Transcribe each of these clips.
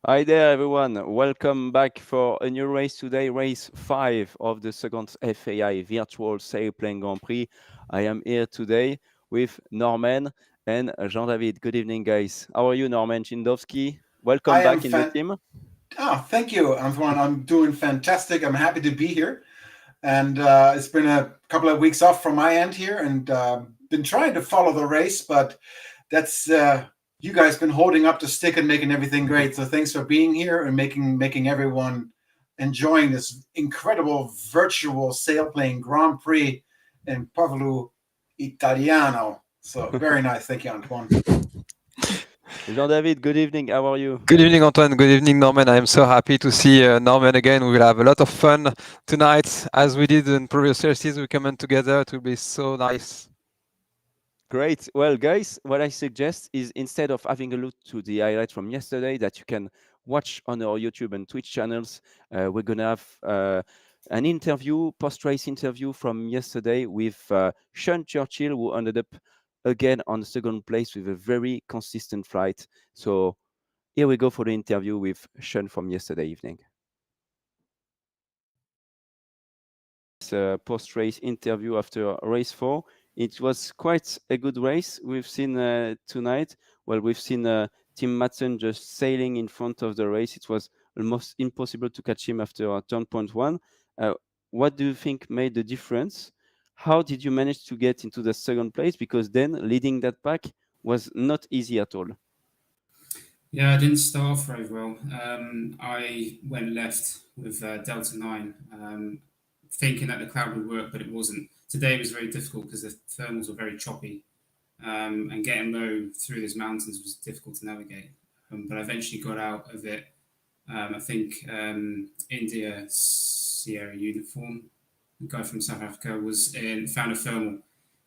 Hi there, everyone. Welcome back for a new race today, race 5 of the second FAI Virtual Sailplane Grand Prix. I am here today with Norman and Jean-David. Good evening, guys. How are you, Norman Chindowski? Welcome I am back in the team. thank you, Antoine. I'm doing fantastic. I'm happy to be here. And it's been a couple of weeks off from my end here and been trying to follow the race, but that's you guys been holding up the stick and making everything great. So thanks for being here and making everyone enjoying this incredible virtual sailplane Grand Prix in Pavullo, Italiano. So very nice. Thank you, Antoine. Jean-David, good evening. How are you? Good evening, Antoine. Good evening, Norman. I am so happy to see Norman again. We will have a lot of fun tonight, as we did in previous races. We come in together. It will be so nice. Great. Well, guys, what I suggest is instead of having a look to the highlights from yesterday that you can watch on our YouTube and Twitch channels, we're going to have an interview, post-race interview from yesterday with Sean Churchill, who ended up again on the second place with a very consistent flight. So here we go for the interview with Sean from yesterday evening. Post-race interview after race 4. It was quite a good race we've seen tonight. Well, we've seen Tim Madsen just sailing in front of the race. It was almost impossible to catch him after turn point 1. What do you think made the difference? How did you manage to get into the second place? Because then leading that pack was not easy at all. Yeah, I didn't start off very well. I went left with Delta 9, thinking that the cloud would work, but it wasn't. Today was very difficult because the thermals were very choppy, and getting low through these mountains was difficult to navigate. But I eventually got out of it. I think India Sierra Uniform, the guy from South Africa, found a thermal.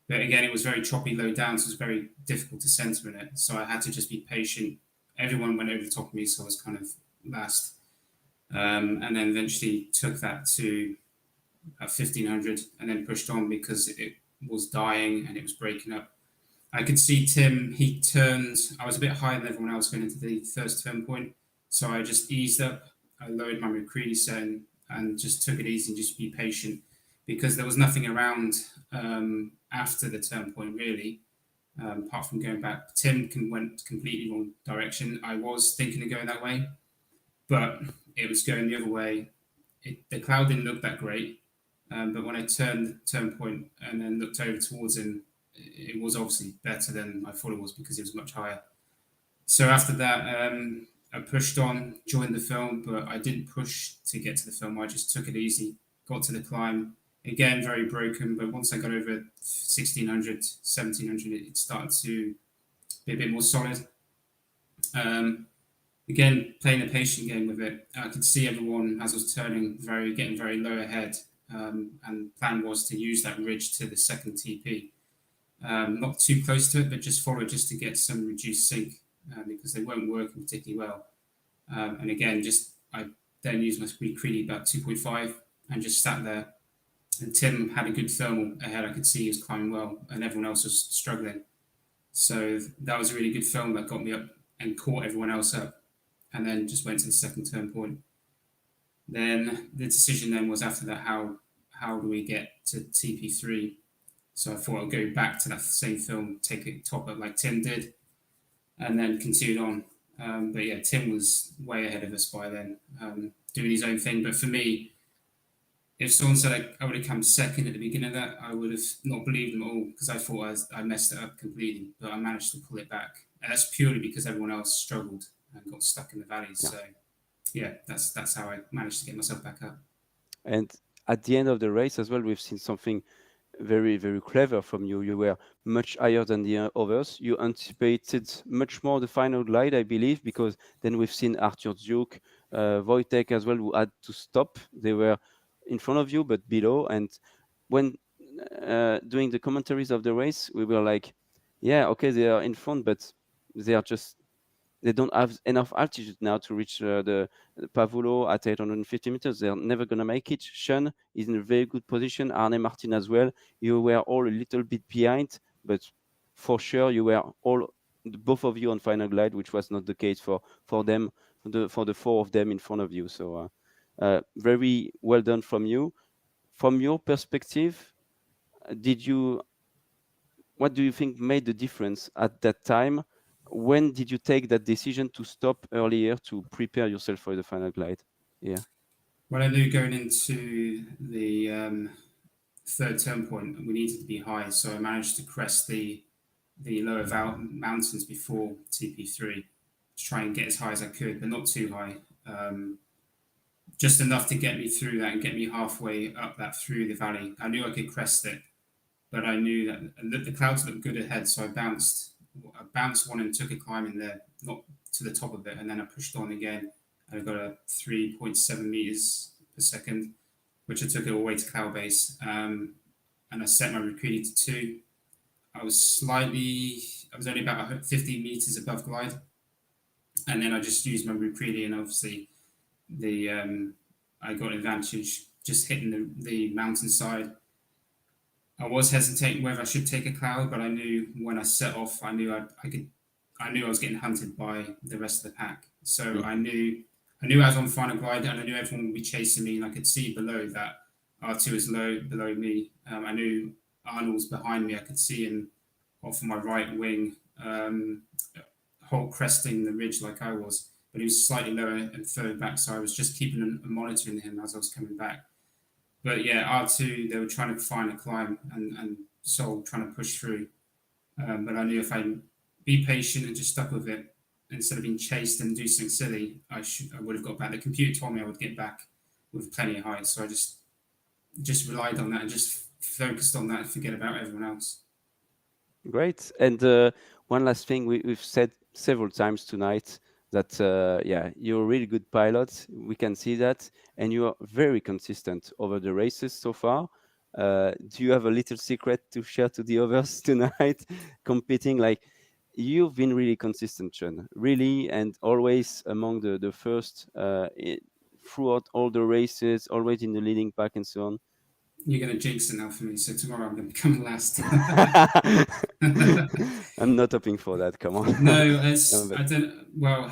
But again, it was very choppy low down, so it was very difficult to center in it. So I had to just be patient. Everyone went over the top of me, so I was kind of last. And then eventually took that to 1500 and then pushed on because it was dying and it was breaking up. I could see Tim, he turned, I was a bit higher than everyone else going into the first turn point. So I just eased up, I lowered my McCready setting and just took it easy and just be patient because there was nothing around after the turn point really. Apart from going back, Tim went completely wrong direction. I was thinking of going that way, but it was going the other way. The cloud didn't look that great, but when I turned the turn point and then looked over towards him, it was obviously better than I thought it was because it was much higher. So after that, I pushed on, joined the film, but I didn't push to get to the film. I just took it easy, got to the climb. Again, very broken, but once I got over 1600, 1700, it started to be a bit more solid. Again, playing a patient game with it, I could see everyone as I was turning, getting very low ahead. And the plan was to use that ridge to the second TP. Not too close to it, but just follow it just to get some reduced sink because they weren't working particularly well. And again, I then used my McCready about 2.5 and just sat there. And Tim had a good thermal ahead. I could see he was climbing well, and everyone else was struggling. So that was a really good thermal that got me up and caught everyone else up, and then just went to the second turn point. Then the decision then was after that, how do we get to TP3? So I thought I'd go back to that same film, take it top up like Tim did, and then continued on. But yeah, Tim was way ahead of us by then, doing his own thing. But for me, if someone said I would have come second at the beginning of that, I would have not believed them at all because I thought I messed it up completely, but I managed to pull it back. And that's purely because everyone else struggled and got stuck in the valleys. Yeah. So yeah, that's how I managed to get myself back up. And at the end of the race as well, we've seen something very, very clever from you. You were much higher than the others. You anticipated much more the final glide, I believe, because then we've seen Arthur Duke, Wojtek as well, who had to stop. They were in front of you, but below. And when doing the commentaries of the race, we were like, yeah, okay, they are in front, but they don't have enough altitude now to reach the Pavullo at 850 meters. They're never going to make it. Sean is in a very good position. Arne Martin as well. You were all a little bit behind, but for sure you were both of you on final glide, which was not the case for them. for the four of them in front of you. So very well done from you. From your perspective, what do you think made the difference at that time? When did you take that decision to stop earlier to prepare yourself for the final glide? Yeah. Well, I knew going into the third turn point, we needed to be high, so I managed to crest the lower mountains before TP3 to try and get as high as I could, but not too high. Just enough to get me through that and get me halfway up that through the valley. I knew I could crest it, but I knew that the clouds looked good ahead, so I bounced one and took a climb in there, not to the top of it, and then I pushed on again. And I got a 3.7 meters per second, which I took it all the way to cloud base, and I set my McCready to 2. I was only about 50 meters above glide, and then I just used my McCready, and obviously I got an advantage just hitting the mountainside. I was hesitating whether I should take a cloud, but I knew when I set off, I knew I was getting hunted by the rest of the pack. So I knew I was on final glide, and I knew everyone would be chasing me, and I could see below that R2 is below me. I knew Arnold was behind me. I could see him off my right wing, cresting the ridge like I was, but he was slightly lower and further back, so I was just keeping and monitoring him as I was coming back. But yeah, R2, they were trying to find a climb and Sol trying to push through. But I knew if I be patient and just stuck with it, instead of being chased and do something silly, I would have got back. The computer told me I would get back with plenty of height. So I just relied on that and just focused on that and forget about everyone else. Great. And one last thing, we've said several times tonight that you're a really good pilot. We can see that, and you are very consistent over the races so far. Do you have a little secret to share to the others tonight? Competing, like, you've been really consistent, Sean, really, and always among the first throughout all the races, always in the leading pack and so on. You're going to jinx it now for me, so tomorrow I'm going to become last. I'm not hoping for that. Come on. No, I don't. Well,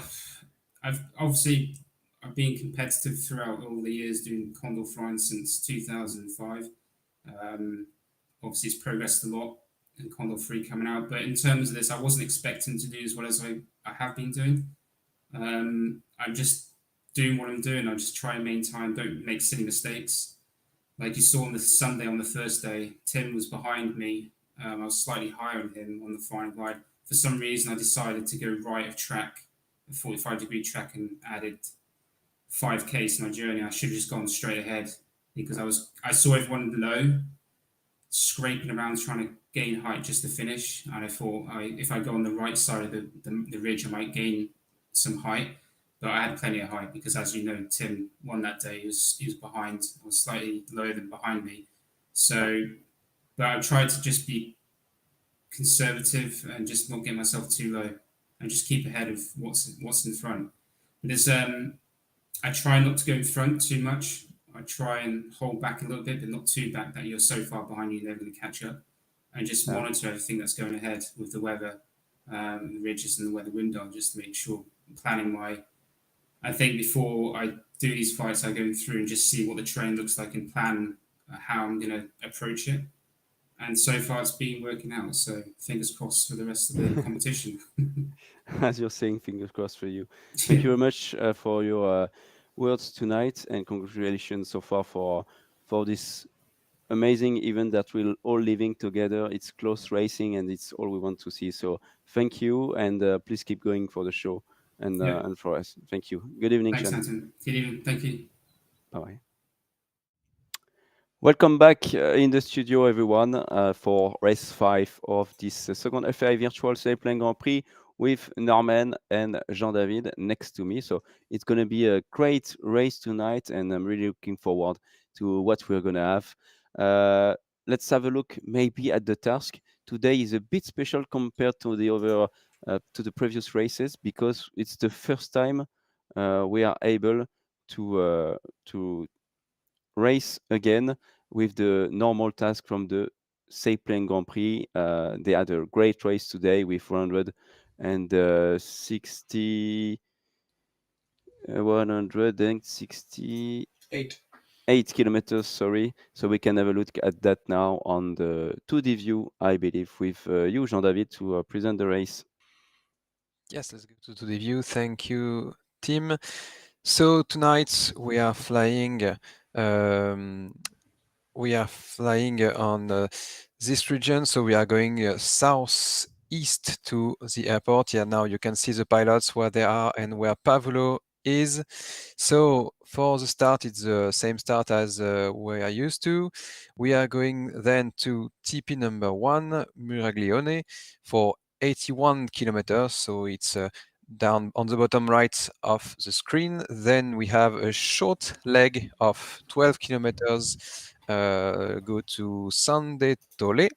I've been competitive throughout all the years doing Condor flying since 2005. Obviously, it's progressed a lot, and Condor 3 coming out. But in terms of this, I wasn't expecting to do as well as I have been doing. I'm just doing what I'm doing. I just try and maintain, don't make silly mistakes. Like you saw on the Sunday, on the Thursday, Tim was behind me. I was slightly higher than him on the final glide. For some reason, I decided to go right of track, a 45-degree track, and added 5K to my journey. I should have just gone straight ahead because I saw everyone below scraping around trying to gain height just to finish. And I thought if I go on the right side of the ridge, I might gain some height. But I had plenty of height because, as you know, Tim won that day. He was behind, or slightly lower than behind me. So, but I tried to just be conservative and just not get myself too low and just keep ahead of what's in front. But I try not to go in front too much. I try and hold back a little bit, but not too back that you're so far behind you're never going to catch up. And just monitor everything that's going ahead with the weather, the ridges and the weather window, just to make sure I'm planning I think before I do these flights, I go through and just see what the terrain looks like and plan how I'm going to approach it. And so far, it's been working out. So fingers crossed for the rest of the competition. As you're saying, fingers crossed for you. Thank you very much for your words tonight, and congratulations so far for this amazing event that we're all living together. It's close racing, and it's all we want to see. So thank you, and please keep going for the show. And for us. Thank you. Good evening, Thanks, Sean. Anton. Good evening. Thank you. Bye-bye. Welcome back in the studio, everyone, for race 5 of this second FAI Virtual Sailplane Grand Prix with Norman and Jean-David next to me. So it's going to be a great race tonight, and I'm really looking forward to what we're going to have. Let's have a look maybe at the task. Today is a bit special compared to the other to the previous races, because it's the first time we are able to race again with the normal task from the Sailplane Grand Prix. They had a great race today with 160 168 kilometers, sorry. So we can have a look at that now on the 2D view, I believe, with you, Jean-David, to present the race. Yes, let's go to the view. Thank you, Tim. So tonight we are flying. On this region, so we are going southeast to the airport. Yeah, now you can see the pilots where they are and where Pavullo is. So for the start, it's the same start as we are used to. We are going then to TP number 1, Muraglione, for 81 kilometers. So it's down on the bottom right of the screen. Then we have a short leg of 12 kilometers, go to San de Tole.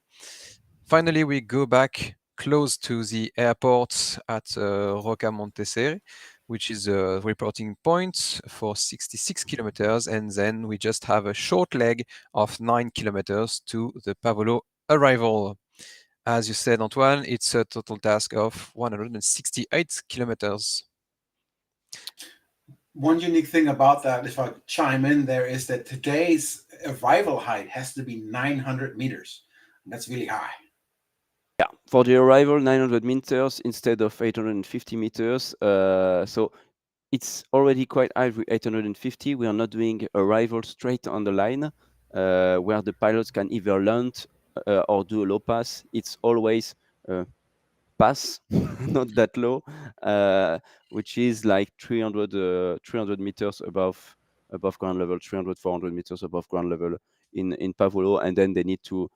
Finally, we go back close to the airport at Roca Montesere, which is a reporting point for 66 kilometers. And then we just have a short leg of 9 kilometers to the Pavullo arrival. As you said, Antoine, it's a total task of 168 kilometers. One unique thing about that, if I chime in there, is that today's arrival height has to be 900 meters. That's really high. Yeah, for the arrival, 900 meters instead of 850 meters. So it's already quite high with 850. We are not doing arrival straight on the line, where the pilots can either land or do a low pass. It's always pass, not that low, which is like 300 meters above ground level, 300, 400 meters above ground level in Pavullo, and then they need to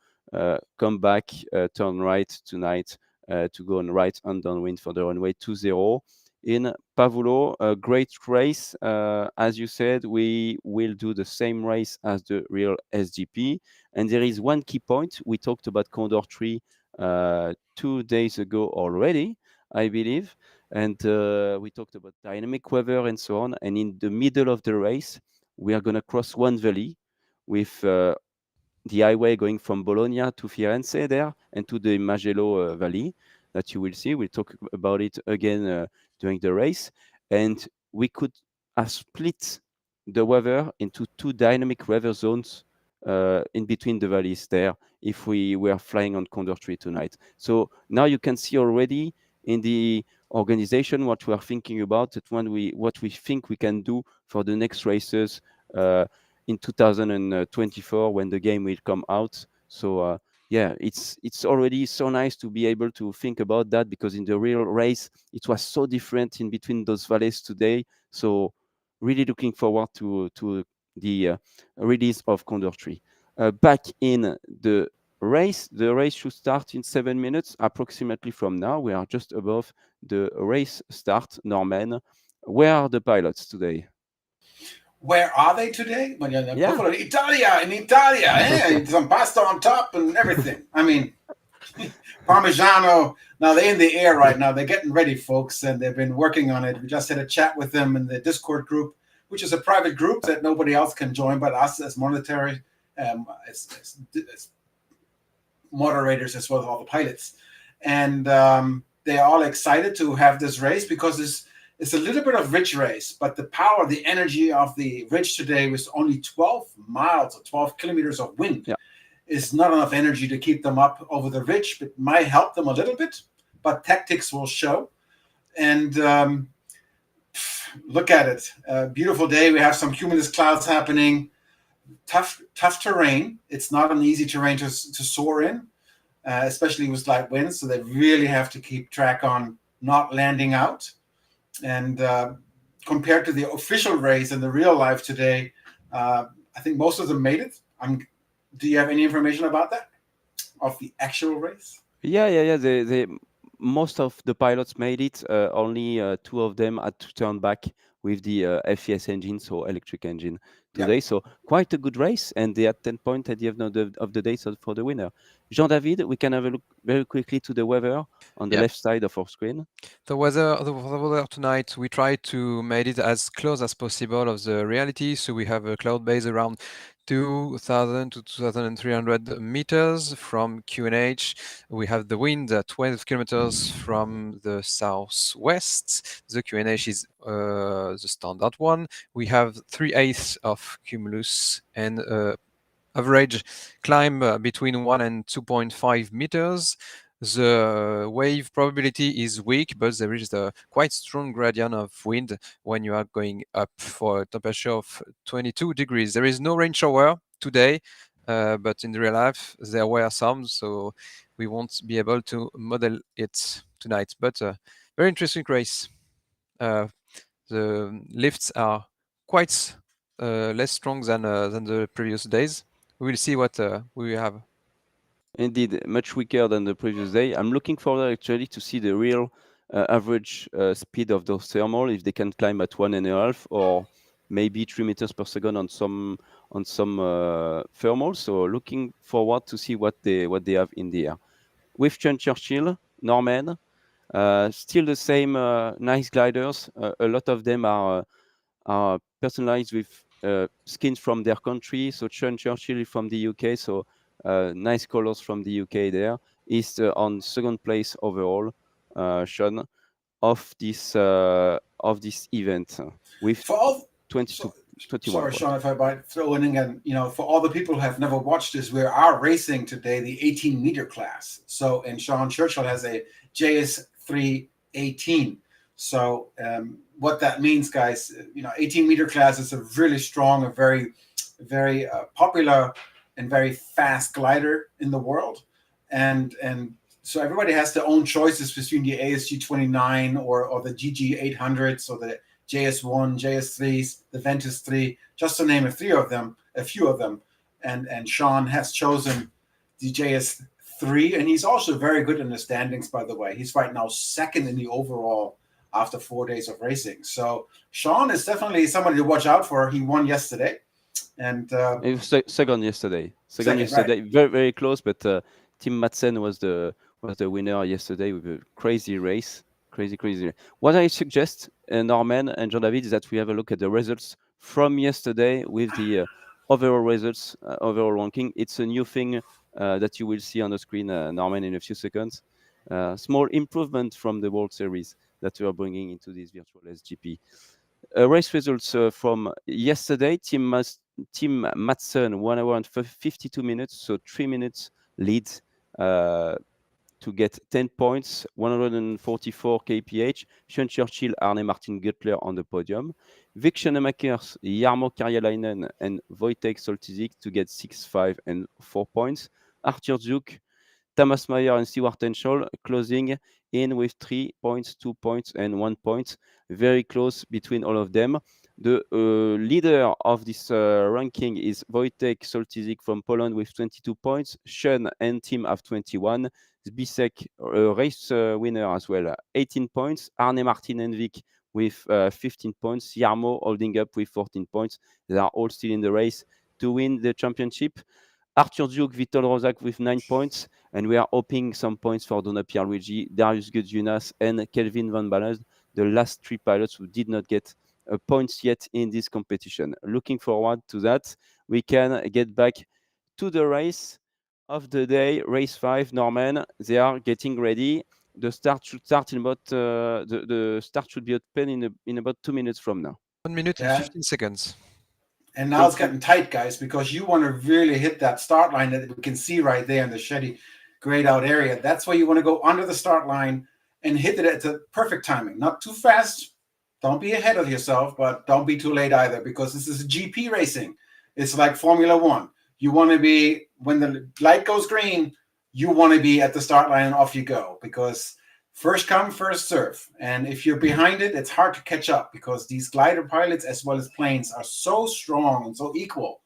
come back, turn right tonight to go on right and downwind for the runway 20 in Pavullo. A great race. As you said, we will do the same race as the real SGP, and there is one key point. We talked about Condor 3 2 days ago already, I believe. And we talked about dynamic weather and so on. And in the middle of the race, we are going to cross one valley with the highway going from Bologna to Firenze there and to the Magello Valley that you will see. We'll talk about it again during the race. And we could have split the weather into 2 dynamic weather zones in between the valleys there if we were flying on Condor 3 tonight. So now you can see already in the organization what we are thinking about, that what we think we can do for the next races in 2024 when the game will come out. So yeah, it's already so nice to be able to think about that, because in the real race it was so different in between those valleys today. So really looking forward to the release of Condor 3. Back in the race should start in 7 minutes approximately from now. We are just above the race start. Norman, where are the pilots today? Where are they today? Yeah. In Italia, some pasta on top and everything. I mean, Parmigiano. Now they're in the air right now. They're getting ready, folks, and they've been working on it. We just had a chat with them in the Discord group, which is a private group that nobody else can join but us as monetary, as moderators, as well as all the pilots. And they're all excited to have this race because it's a little bit of ridge race, but the power, the energy of the ridge today was only 12 miles or 12 kilometers of wind. Yeah. Is not enough energy to keep them up over the ridge, but might help them a little bit. But tactics will show. And look at it. Beautiful day. We have some cumulus clouds happening. Tough terrain. It's not an easy terrain to soar in, especially with light winds. So they really have to keep track on not landing out. And compared to the official race and the real life today, I think most of them made it. Do you have any information about that, of the actual race? Yeah. They most of the pilots made it. Only 2 of them had to turn back with the FES engine, so electric engine, today. So quite a good race, and they had 10 points at the end of the day for the winner. Jean-David, we can have a look very quickly to the weather on the left side of our screen. The weather tonight, we try to make it as close as possible of the reality. So we have a cloud base around 2,000 to 2,300 meters from QNH. We have the wind at 12 kilometers from the southwest. The QNH is the standard one. We have 3/8 of cumulus and average climb between 1 and 2.5 meters. The wave probability is weak, but there is a quite strong gradient of wind when you are going up for a temperature of 22 degrees. There is no rain shower today, but in real life there were some, so we won't be able to model it tonight. But very interesting race. The lifts are quite less strong than the previous days. We will see what we will have. Indeed, much weaker than the previous day. I'm looking forward actually to see the real average speed of those thermal, if they can climb at 1.5 or maybe 3 meters per second on some thermals. So looking forward to see what they have in the air. With Churchill, Norman, still the same nice gliders. A lot of them are personalized with skins from their country. So Churchill from the UK, so nice colors from the UK there. Is on second place overall, Sean, of this event with For all 21 Sorry, points. Sean, if I might throw in again, for all the people who have never watched this, we are racing today the 18-meter class. So, and Sean Churchill has a JS318. So, what that means, guys, 18-meter class is a really strong, a very, very popular and very fast glider in the world, and so everybody has their own choices between the ASG 29 or the GG 800s or the JS1, JS3s, the Ventus 3, just to name a few of them. And Sean has chosen the JS3, and he's also very good in the standings, by the way. He's right now second in the overall after 4 days of racing. So Sean is definitely somebody to watch out for. He won yesterday. And it was second yesterday. Second yesterday, right. very, very close, but Tim Madsen was the winner yesterday with a crazy race. Crazy. What I suggest, Norman and Jean-David, is that we have a look at the results from yesterday with the overall results, overall ranking. It's a new thing that you will see on the screen, Norman, in a few seconds. Small improvement from the World Series that we are bringing into this virtual SGP. Race results from yesterday. Tim Madsen, 1 hour and 52 minutes, so 3 minutes lead to get 10 points, 144 kph. Sean Churchill, Arne Martin Guttler on the podium. Vic Schoenemakers, Jarmo Karjalainen, and Wojtek Soltysik to get 6, 5, and 4 points. Arthur Zuk, Thomas Meyer, and Stuart Henschel closing in with 3 points, 2 points, and 1 point. Very close between all of them. The leader of this ranking is Wojtek Soltysik from Poland with 22 points. Sean and Tim have 21. Zbisek, race winner as well, 18 points. Arne Martin and Vic with 15 points. Jarmo holding up with 14 points. They are all still in the race to win the championship. Arthur Duke, Vitol Rozak with 9 points, and we are hoping some points for Donna Pierluigi, Darius Gudjunas, and Kelvin Van Balen, the last 3 pilots who did not get points yet in this competition. Looking forward to that. We can get back to the race of the day, race 5. Norman, they are getting ready. The start should start in about the start should be open in about 2 minutes from now. 1 minute and 15 seconds. And now it's getting tight, guys, because you want to really hit that start line that we can see right there in the shady grayed out area. That's why you want to go under the start line and hit it at the perfect timing. Not too fast. Don't be ahead of yourself, but don't be too late either, because this is GP racing. It's like Formula One. You want to be, when the light goes green, you want to be at the start line and off you go, because first come, first serve. And if you're behind it, it's hard to catch up, because these glider pilots as well as planes are so strong and so equal.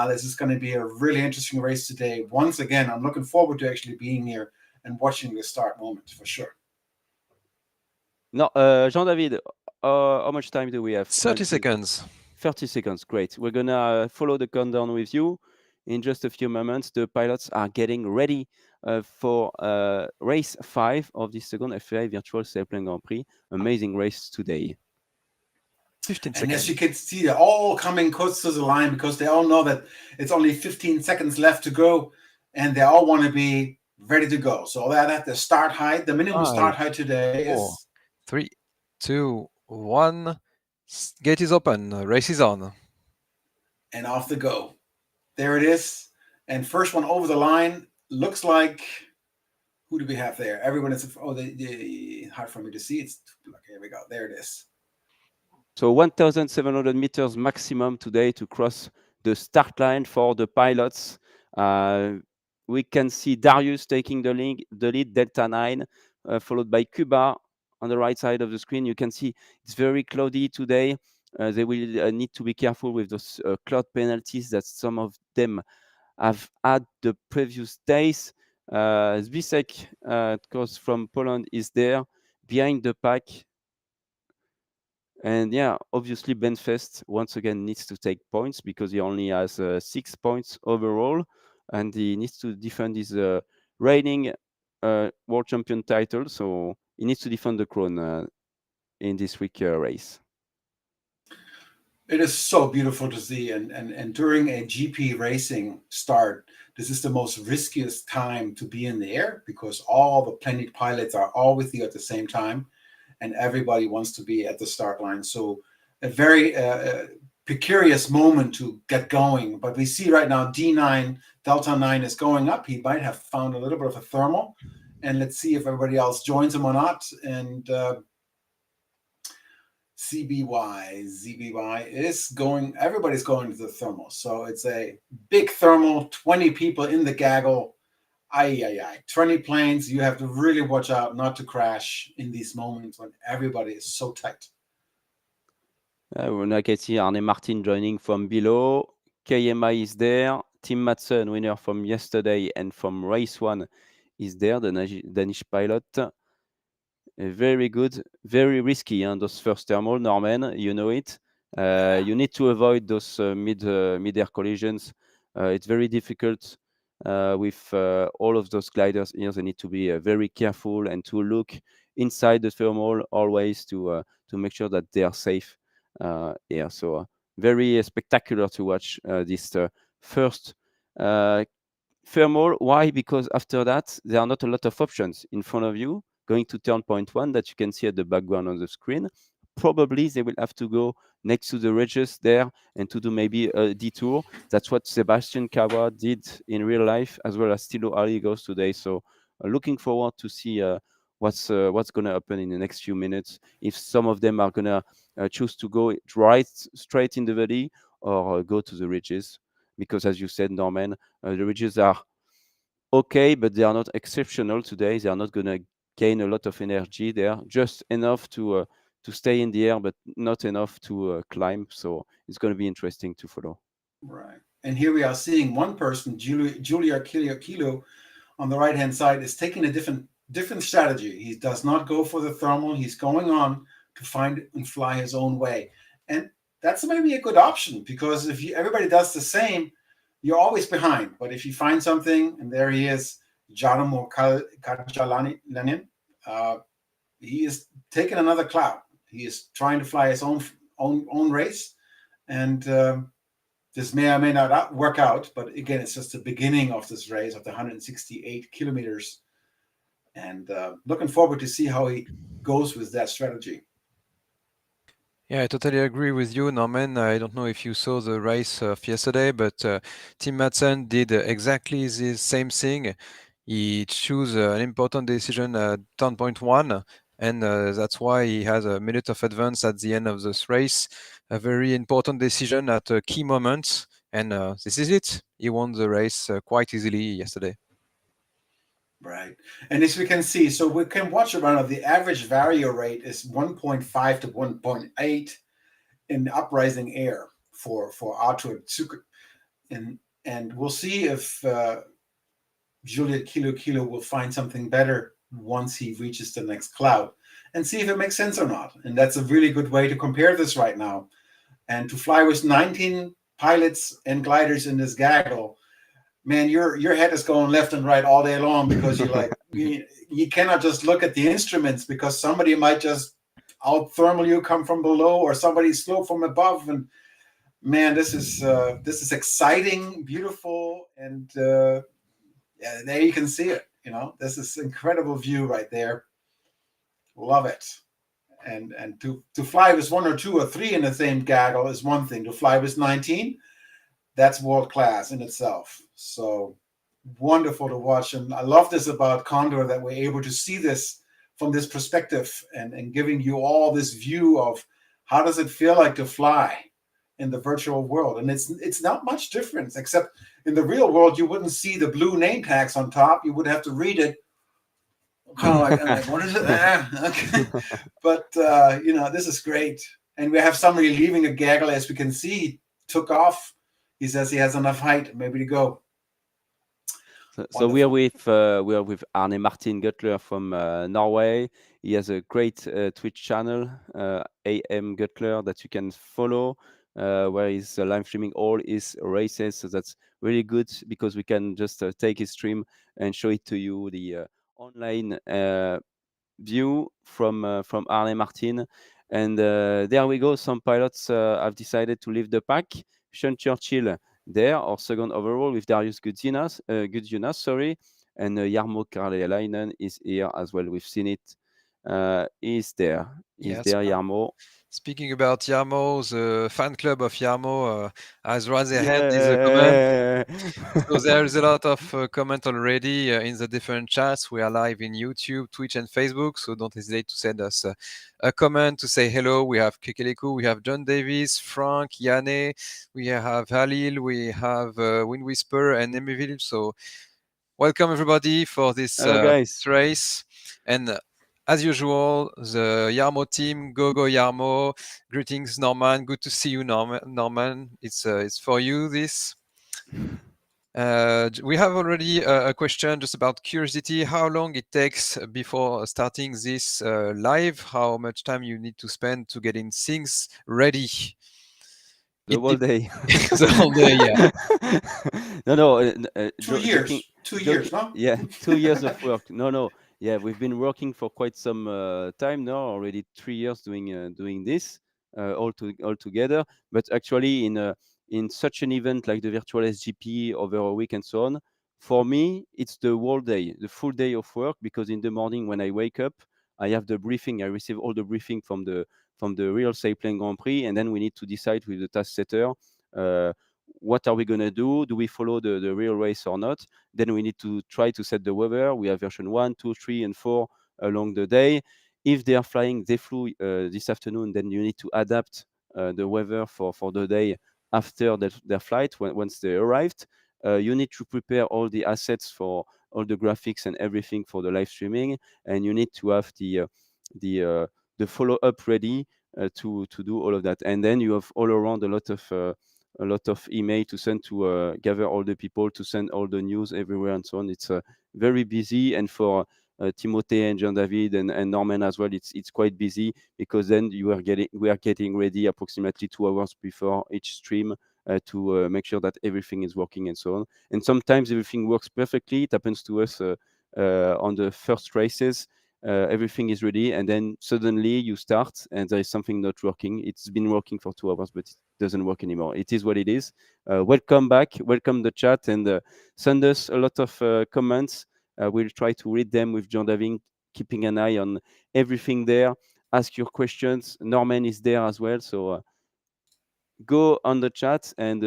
This is going to be a really interesting race today. Once again, I'm looking forward to actually being here and watching the start moment for sure. No, Jean-David, how much time do we have? 30 seconds. 30 seconds. Great. We're going to follow the countdown with you. In just a few moments, the pilots are getting ready for race 5 of the second FAI Virtual Sailplane Grand Prix. Amazing race today. 15 And seconds. as you can see, they're all coming close to the line because they all know that it's only 15 seconds left to go, and they all want to be ready to go. So that at the start height, the minimum 5, start height today 4, is 3, 2, 1. Gate is open. Race is on. and off they go. There it is. And first one over the line looks like, who do we have there? Everyone is, hard for me to see. It's, okay, here we go. There it is. So 1,700 meters maximum today to cross the start line for the pilots. We can see Darius taking the lead, Delta 9, followed by Cuba on the right side of the screen. You can see it's very cloudy today. They will need to be careful with those cloud penalties that some of them have had the previous days. Zbisek, of course, from Poland is there behind the pack. And yeah, obviously Benfest once again needs to take points because he only has 6 points overall, and he needs to defend his reigning world champion title. So he needs to defend the crown in this week race. It is so beautiful to see, and during a GP racing start, this is the most riskiest time to be in the air because all the Planet pilots are all with you at the same time, and everybody wants to be at the start line. So a very precarious moment to get going. But we see right now D9, Delta 9 is going up. He might have found a little bit of a thermal, and let's see if everybody else joins him or not. And ZBY is going, everybody's going to the thermal. So it's a big thermal, 20 people in the gaggle. 20 planes. You have to really watch out not to crash in these moments when everybody is so tight. I can see Arne Martin joining from below. KMI is there. Tim Madsen, winner from yesterday and from race 1, is there, the Danish pilot. Very good, very risky, those first thermal, Norman, you know it. You need to avoid those mid-air collisions. It's very difficult with all of those gliders here. They need to be very careful and to look inside the thermal always to make sure that they are safe here. So very spectacular to watch this first thermal. Why? Because after that, there are not a lot of options in front of you. Going to turn point 1 that you can see at the background on the screen. Probably they will have to go next to the ridges there and to do maybe a detour. That's what Sebastian Kawa did in real life, as well as Stilo Ali goes today. So looking forward to see what's going to happen in the next few minutes. If some of them are going to choose to go right straight in the valley or go to the ridges. Because as you said, Norman, the ridges are okay, but they are not exceptional today. They are not going to gain a lot of energy. They are just enough to stay in the air, but not enough to climb. So it's going to be interesting to follow. Right. And here we are seeing one person, Julia Kilo, on the right-hand side, is taking a different strategy. He does not go for the thermal. He's going on to find and fly his own way. And that's maybe a good option because if everybody does the same, you're always behind. But if you find something, and there he is, Jaromir Kajalanin, he is taking another cloud. He is trying to fly his own race, and this may or may not work out. But again, it's just the beginning of this race of the 168 kilometers, and looking forward to see how he goes with that strategy. Yeah, I totally agree with you, Norman. I don't know if you saw the race of yesterday, but Tim Madsen did exactly the same thing. He chose an important decision at turn point 1, and that's why he has a minute of advance at the end of this race. A very important decision at a key moment, and this is it. He won the race quite easily yesterday. Right. And as we can see, so we can watch around the average vario rate is 1.5 to 1.8 in uprising air for Arthur Zucker. And we'll see if Juliet Kilo will find something better once he reaches the next cloud and see if it makes sense or not. And that's a really good way to compare this right now. And to fly with 19 pilots and gliders in this gaggle, man, your head is going left and right all day long, because you cannot just look at the instruments, because somebody might just out thermal you, come from below, or somebody slow from above. And man, this is exciting, beautiful, and yeah, there you can see it. This is incredible view right there. Love it. And to fly with 1 or 2 or 3 in the same gaggle is one thing. To fly with 19, that's world class in itself. So wonderful to watch. And I love this about Condor, that we're able to see this from this perspective, and giving you all this view of how does it feel like to fly in the virtual world. And it's not much difference, except in the real world, you wouldn't see the blue name tags on top. You would have to read it. Kind of like, what is it? Okay. But, this is great. And we have somebody leaving a gaggle, as we can see. He took off. He says he has enough height, maybe to go. So we are with Arne Martin Gutler from Norway. He has a great Twitch channel, AM Gutler, that you can follow, where he's live streaming all his races. So that's really good, because we can just take his stream and show it to you, the online view from Arne Martin. And there we go. Some pilots have decided to leave the pack. Sean Churchill there, our second overall, with Darius Gudjonas, and Jarmo Karjalainen is here as well. We've seen it. He's there. Jarmo. Speaking about Jarmo, the fan club of Jarmo has raised their hand in the comment. So there's a lot of comment already in the different chats. We are live in YouTube, Twitch, and Facebook, so don't hesitate to send us a comment to say hello. We have Kekeleku, we have John Davis, Frank, Yane, we have Halil, we have Wind Whisper, and Emiville. So welcome everybody for this race. And as usual, the Jarmo team, go Jarmo. Greetings, Norman. Good to see you, Norman. It's for you, this. We have already a question just about curiosity. How long it takes before starting this live? How much time you need to spend to getting things ready? The whole day. The whole day, yeah. No. 2 years. 2 years, no? Yeah, 2 years of work. No. Yeah, we've been working for quite some time now, already 3 years doing this all together. But actually, in such an event like the virtual SGP over a week and so on, for me, it's the whole day, the full day of work, because in the morning when I wake up, I have the briefing. I receive all the briefing from the real Sailplane Grand Prix, and then we need to decide with the task setter what are we going to do? Do we follow the real race or not? Then we need to try to set the weather. We have version 1, 2, 3, and 4 along the day. If they flew this afternoon, then you need to adapt the weather for the day after their flight once they arrived. You need to prepare all the assets for all the graphics and everything for the live streaming, and you need to have the follow-up ready to do all of that. And then you have all around a lot of email to send to gather all the people, to send all the news everywhere and so on. It's very busy, and for Timothée and Jean David and Norman as well, it's quite busy, because then we are getting ready approximately 2 hours before each stream to make sure that everything is working and so on. And sometimes everything works perfectly. It happens to us on the first races. Everything is ready, and then suddenly you start and there is something not working. It's been working for 2 hours, but it doesn't work anymore. It is what it is. Welcome back, welcome the chat, and send us a lot of comments. We'll try to read them with Jean David, keeping an eye on everything there. Ask your questions. Norman is there as well, so go on the chat and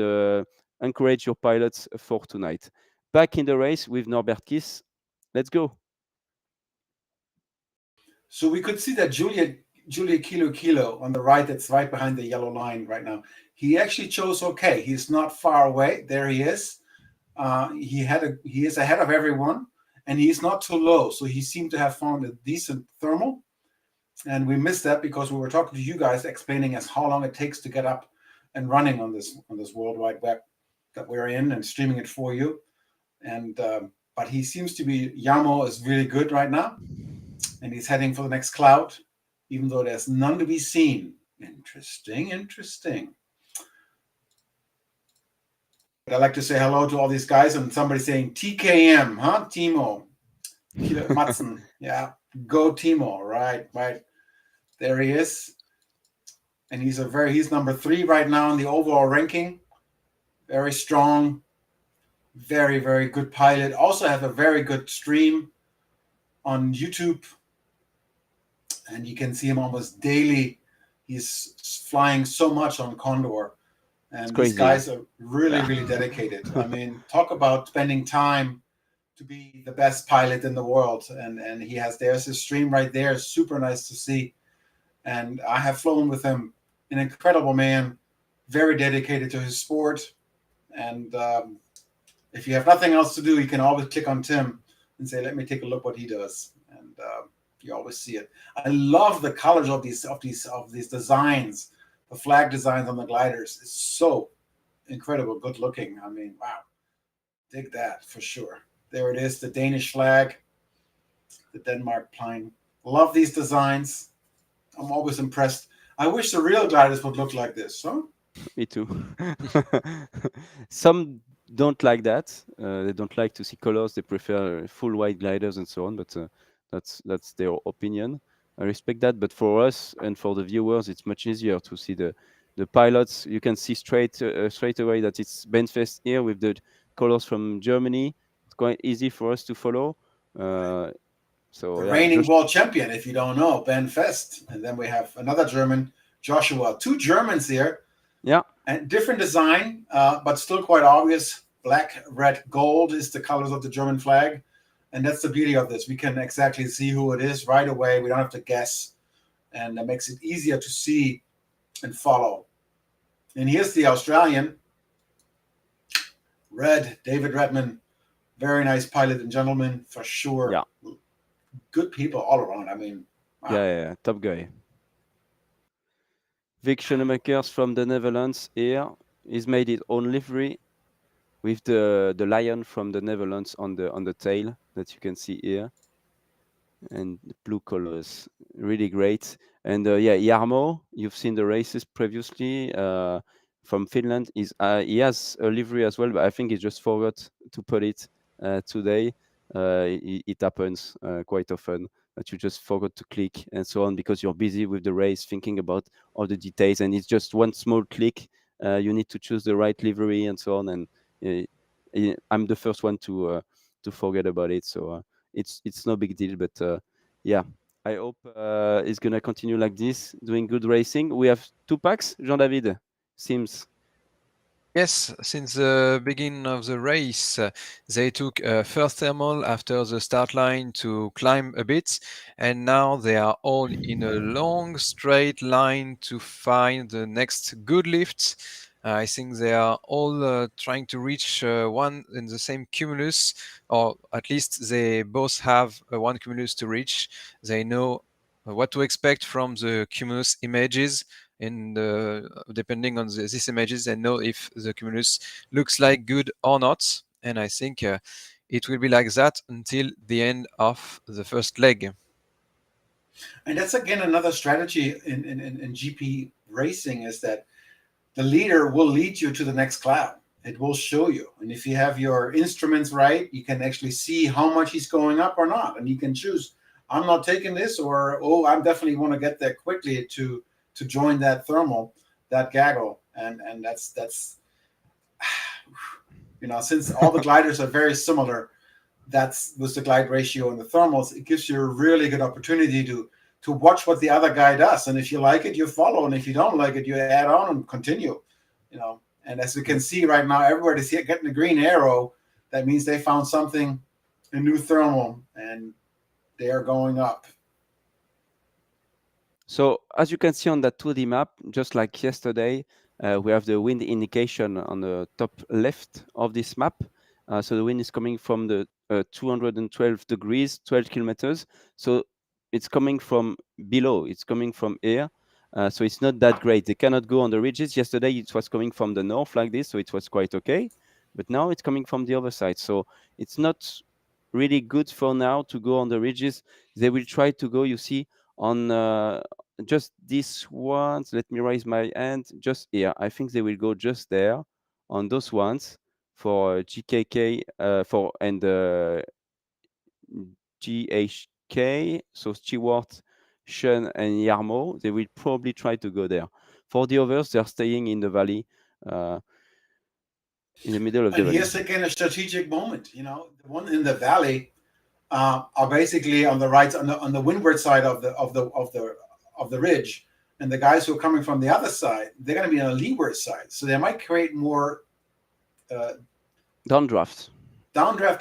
encourage your pilots for tonight. Back in the race with Norbert Kiss. Let's go. So we could see that Julia Kilo on the right, that's right behind the yellow line right now. He actually chose okay. He's not far away. There he is. He is ahead of everyone, and he's not too low. So he seemed to have found a decent thermal. And we missed that because we were talking to you guys, explaining us how long it takes to get up and running on this World Wide Web that we're in, and streaming it for you. And but he seems to be, Jarmo is really good right now. And he's heading for the next cloud, even though there's none to be seen. Interesting. I like to say hello to all these guys, and somebody saying TKM, huh? Timo. Matzen. Yeah. Go Timo. Right. There he is. And he's number 3 right now in the overall ranking. Very strong, very, very good pilot. Also have a very good stream on YouTube. And you can see him almost daily. He's flying so much on Condor. And these guys are really, really dedicated. I mean, talk about spending time to be the best pilot in the world. And there's his stream right there. Super nice to see. And I have flown with him. An incredible man, very dedicated to his sport. And if you have nothing else to do, you can always click on Tim and say, let me take a look what he does. And you always see it. I love the colors of these designs, the flag designs on the gliders. It's so incredible, good looking. I mean, wow, dig that for sure. There it is, the Danish flag, the Denmark plane. Love these designs. I'm always impressed. I wish the real gliders would look like this, huh? Me too. Some don't like that. They don't like to see colors. They prefer full white gliders and so on. But that's their opinion. I respect that. But for us and for the viewers, it's much easier to see the pilots. You can see straight away that it's Benfest here with the colors from Germany. It's quite easy for us to follow. So the yeah, reigning world champion, if you don't know, Ben Fest. And then we have another German, Joshua. 2 Germans here. Yeah. And different design, but still quite obvious. Black, red, gold is the colors of the German flag. And that's the beauty of this. We can exactly see who it is right away. We don't have to guess. And that makes it easier to see and follow. And here's the Australian. Red, David Redman. Very nice pilot and gentleman, for sure. Yeah. Good people all around. I mean, wow. Yeah, top guy. Vic Schoenemakers from the Netherlands here. He's made his own livery with the lion from the Netherlands on the tail that you can see here. And the blue colors, really great. And yeah, Jarmo, you've seen the races previously from Finland. He has a livery as well, but I think he just forgot to put it today. It happens quite often that you just forgot to click and so on because you're busy with the race, thinking about all the details, and it's just one small click. You need to choose the right livery and so on. And I'm the first one to forget about it. So it's no big deal. But yeah, I hope it's gonna continue like this, doing good racing. We have 2 packs, Jean-David. Seems. Yes, since the beginning of the race, they took a first thermal after the start line to climb a bit, and now they are all in a long straight line to find the next good lift. I think they are all trying to reach one and the same cumulus, or at least they both have one cumulus to reach. They know what to expect from the cumulus images, and depending on these images, they know if the cumulus looks like good or not. And I think it will be like that until the end of the first leg. And that's again another strategy in GP racing, is that the leader will lead you to the next cloud. It will show you. And if you have your instruments right, you can actually see how much he's going up or not. And you can choose, I'm not taking this, or, oh, I definitely want to get there quickly to join that thermal, that gaggle. And that's since all the gliders are very similar, that's with the glide ratio and the thermals, it gives you a really good opportunity to watch what the other guy does. And if you like it, you follow. And if you don't like it, you add on and continue. And as we can see right now, everybody's here getting a green arrow. That means they found something, a new thermal, and they are going up. So as you can see on that 2D map, just like yesterday, we have the wind indication on the top left of this map. So the wind is coming from the 212 degrees, 12 kilometers. So it's coming from below. It's coming from here. So it's not that great. They cannot go on the ridges. Yesterday it was coming from the north like this, so it was quite okay. But now it's coming from the other side. So it's not really good for now to go on the ridges. They will try to go, you see, on just this ones. Let me raise my hand just here. I think they will go just there on those ones. for GKK and GHK, so Stewart, Sean, and Yarmo. They will probably try to go there. For the others, they're staying in the valley, in the middle of the And valley. here's again a strategic moment. The one in the valley are basically on the right, on the windward side of the ridge, and the guys who are coming from the other side, they're going to be on the leeward side, so they might create more downdraft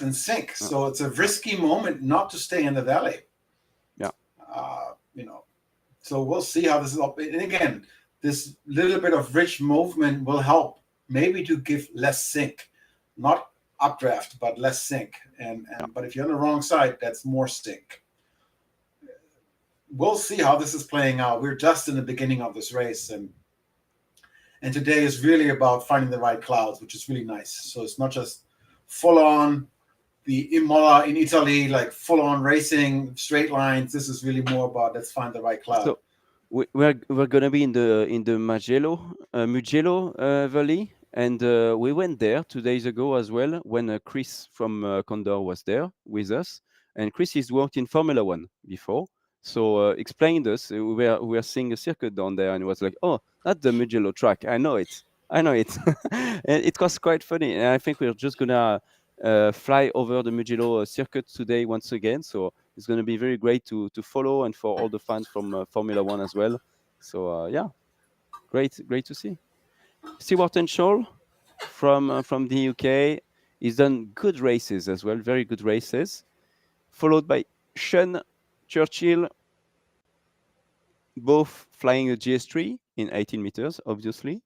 and sink. So it's a risky moment not to stay in the valley. Yeah. So we'll see how this is up. And again, this little bit of ridge movement will help maybe to give less sink, not updraft, but less sink. But if you're on the wrong side, that's more sink. We'll see how this is playing out. We're just in the beginning of this race, and today is really about finding the right clouds, which is really nice. So it's not just full on the Imola in Italy, like full on racing straight lines. This is really more about let's find the right cloud. So we're gonna be in the Mugello Valley, and we went there 2 days ago as well when Chris from Condor was there with us, and Chris has worked in Formula One before, so explained us. We were seeing a circuit down there, and it was like, oh, that's the Mugello track. I know it. And it was quite funny. And I think we're just gonna fly over the Mugello circuit today once again. So it's going to be very great to follow, and for all the fans from Formula One as well. So yeah, great to see. Stewart and Scholl from the UK. He's done good races as well, very good races. Followed by Sean Churchill, both flying a GS3 in 18 meters, obviously.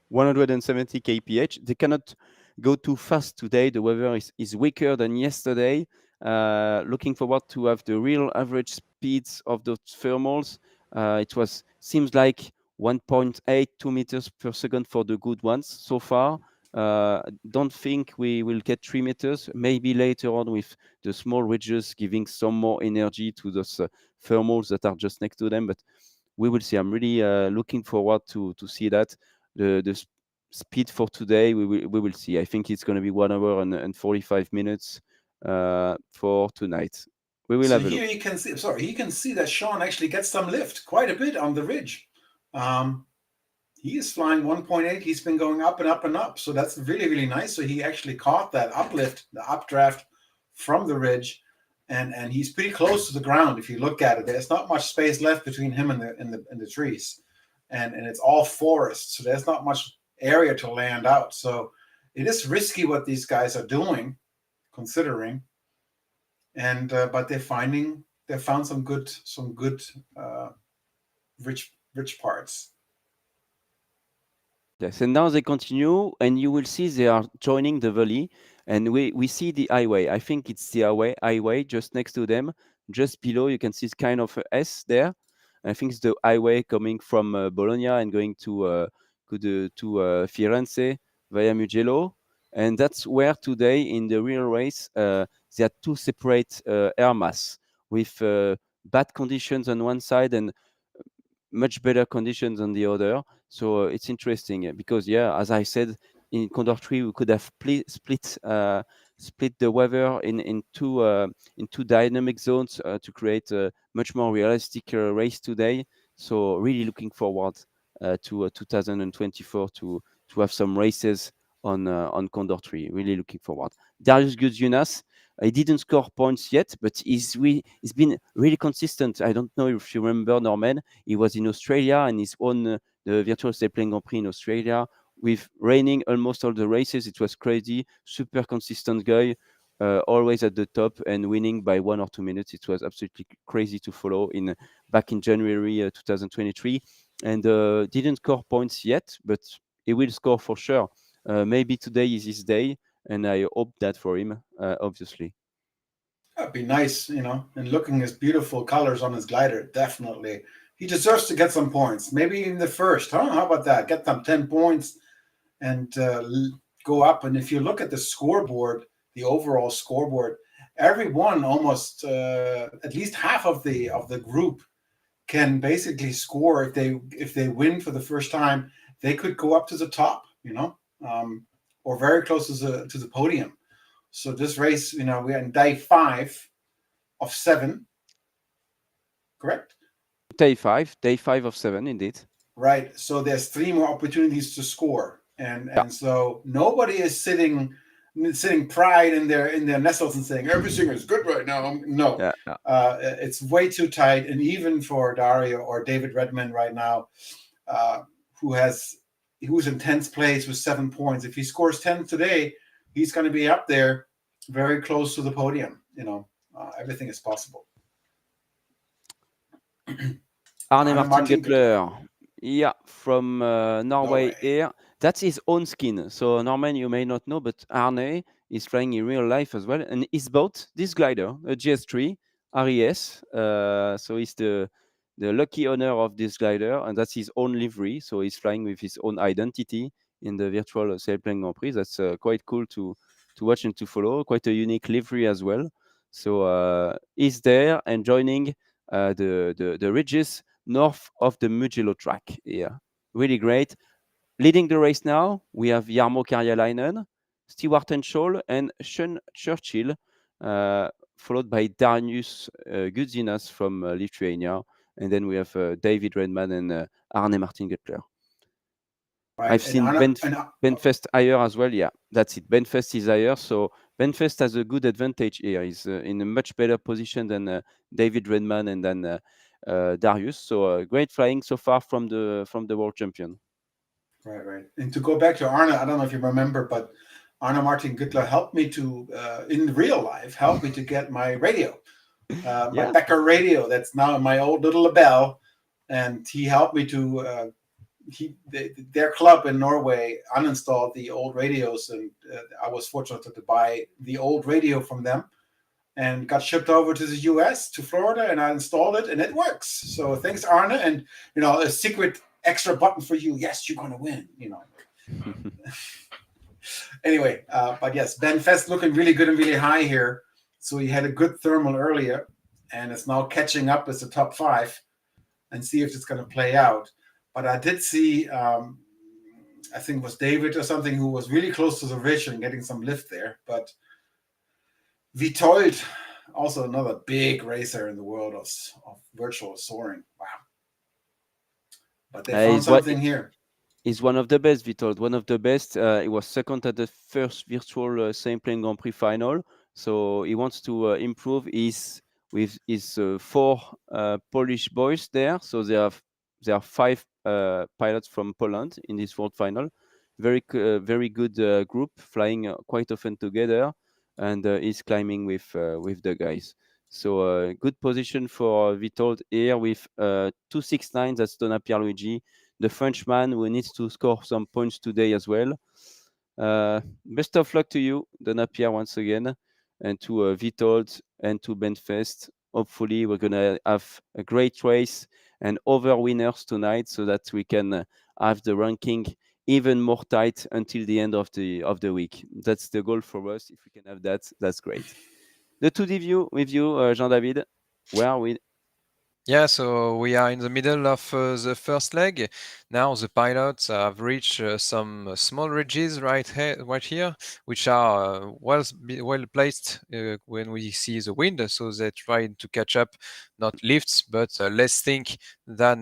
170 kph. They cannot go too fast today. The weather is weaker than yesterday. Looking forward to have the real average speeds of those thermals. It seems like 1.8, 2 meters per second for the good ones so far. Don't think we will get 3 meters. Maybe later on with the small ridges giving some more energy to those thermals that are just next to them. But we will see. I'm really looking forward to see that. The speed for today, we will see. I think it's going to be 1 hour and 45 minutes for tonight. We will have a look. You can see that Sean actually gets some lift, quite a bit on the ridge. He is flying 1.8. He's been going up and up and up. So that's really, really nice. So he actually caught that uplift, the updraft from the ridge. And he's pretty close to the ground. If you look at it, there's not much space left between him and the trees. And it's all forest. So there's not much area to land out. So it is risky what these guys are doing, considering. And but they found some good rich parts. Yes, and now they continue, and you will see they are joining the valley, and we see the highway. I think it's the highway just next to them, just below. You can see it's kind of a S there. I think it's the highway coming from Bologna and going to Firenze via Mugello, and that's where today in the real race there are two separate air mass with bad conditions on one side and much better conditions on the other. So it's interesting because, yeah, as I said, in Condor 3 we could have split the weather in two dynamic zones to create a much more realistic race today. So really looking forward to 2024 to have some races on Condor 3. Really looking forward. Darius Gudjunas, he didn't score points yet, but he's been really consistent. I don't know if you remember, Norman. He was in Australia and he's won the virtual Sailplane Grand Prix in Australia with raining almost all the races. It was crazy. Super consistent guy, always at the top and winning by 1 or 2 minutes. It was absolutely crazy to follow back in January 2023. And didn't score points yet, but he will score for sure. Maybe today is his day, and I hope that for him, obviously. That'd be nice, and looking his beautiful colors on his glider, definitely. He deserves to get some points, maybe in the first, huh? How about that? Get them 10 points and go up. And if you look at the scoreboard, the overall scoreboard, everyone almost, at least half of the group can basically score. If they win for the first time, they could go up to the top, or very close to the podium. So this race, we're in day 5 of 7, correct? Day 5 of 7, indeed. Right. So there's 3 more opportunities to score, and so nobody is sitting pride in their nestles and saying everything is good right now. No, it's way too tight, and even for Dario or David Redman right now, who's in 10th place with 7 points. If he scores 10 today, he's going to be up there, very close to the podium. Everything is possible. Arne Martin Guttler, from Norway here. That's his own skin. So Norman, you may not know, but Arne is flying in real life as well, and he's bought this glider, a GS3 RES. So he's the lucky owner of this glider, and that's his own livery. So he's flying with his own identity in the virtual Sailplane Grand Prix. That's quite cool to watch and to follow. Quite a unique livery as well. So he's there and joining the ridges north of the Mugello track here. Really great. Leading the race now, we have Jarmo Karjalainen, Stewart Henschel, and Sean Churchill, followed by Darius Gudzinas from Lithuania. And then we have David Redman and Arne Martin Guttler. Right. I've seen Benfest higher as well. Yeah, that's it. Benfest is higher. So Benfest has a good advantage here. He's in a much better position than David Redman and then Darius. So great flying so far from the world champion. Right. And to go back to Arne, I don't know if you remember, but Arne Martin Guttler helped me to, in real life, get my radio, my Becker radio that's now in my old little Labelle. And he helped me to, their club in Norway uninstalled the old radios. And I was fortunate to buy the old radio from them and got shipped over to the US, to Florida, and I installed it and it works. So thanks, Arne. And, a secret extra button for you. Yes, you're going to win, Anyway, but yes, Benfest looking really good and really high here. So he had a good thermal earlier, and it's now catching up as the top 5, and see if it's going to play out. But I did see, I think it was David or something, who was really close to the ridge and getting some lift there. But Vitold, also another big racer in the world of virtual soaring. Wow. But they found something here. He's one of the best, Vitold. One of the best. He was second at the first virtual Sailplane Grand Prix final. So he wants to improve with his 4 Polish boys there. So there are 5 pilots from Poland in this world final. Very good group, flying quite often together, and he's climbing with the guys. So good position for Vitold here with 269. That's Donna Pierluigi, the Frenchman who needs to score some points today as well. Best of luck to you, Donna Pierre, once again, and to Vitold and to Benfest. Hopefully, we're going to have a great race and other winners tonight so that we can have the ranking even more tight until the end of the week. That's the goal for us. If we can have that, that's great. The 2D view with you, Jean-David. Where are we? Yeah, so we are in the middle of the first leg. Now the pilots have reached some small ridges right here, which are well placed when we see the wind. So they try to catch up, not lifts, but less think than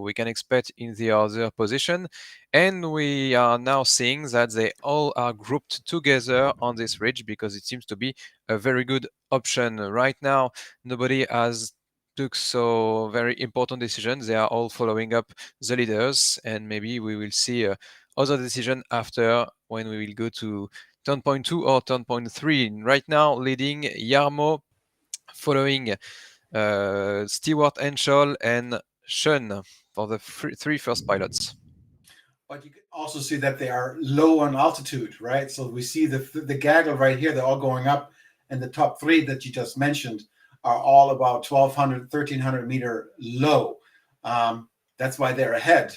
we can expect in the other position. And we are now seeing that they all are grouped together on this ridge because it seems to be a very good option right now. Nobody has took so very important decisions. They are all following up the leaders, and maybe we will see other decision after when we will go to turn point 2 or turn point 3. Right now, leading Jarmo, following Stewart Henschel and Sean for the 3 first pilots. But you can also see that they are low on altitude, right? So we see the gaggle right here, they're all going up, and the top 3 that you just mentioned are all about 1,200, 1,300 meter low. That's why they're ahead.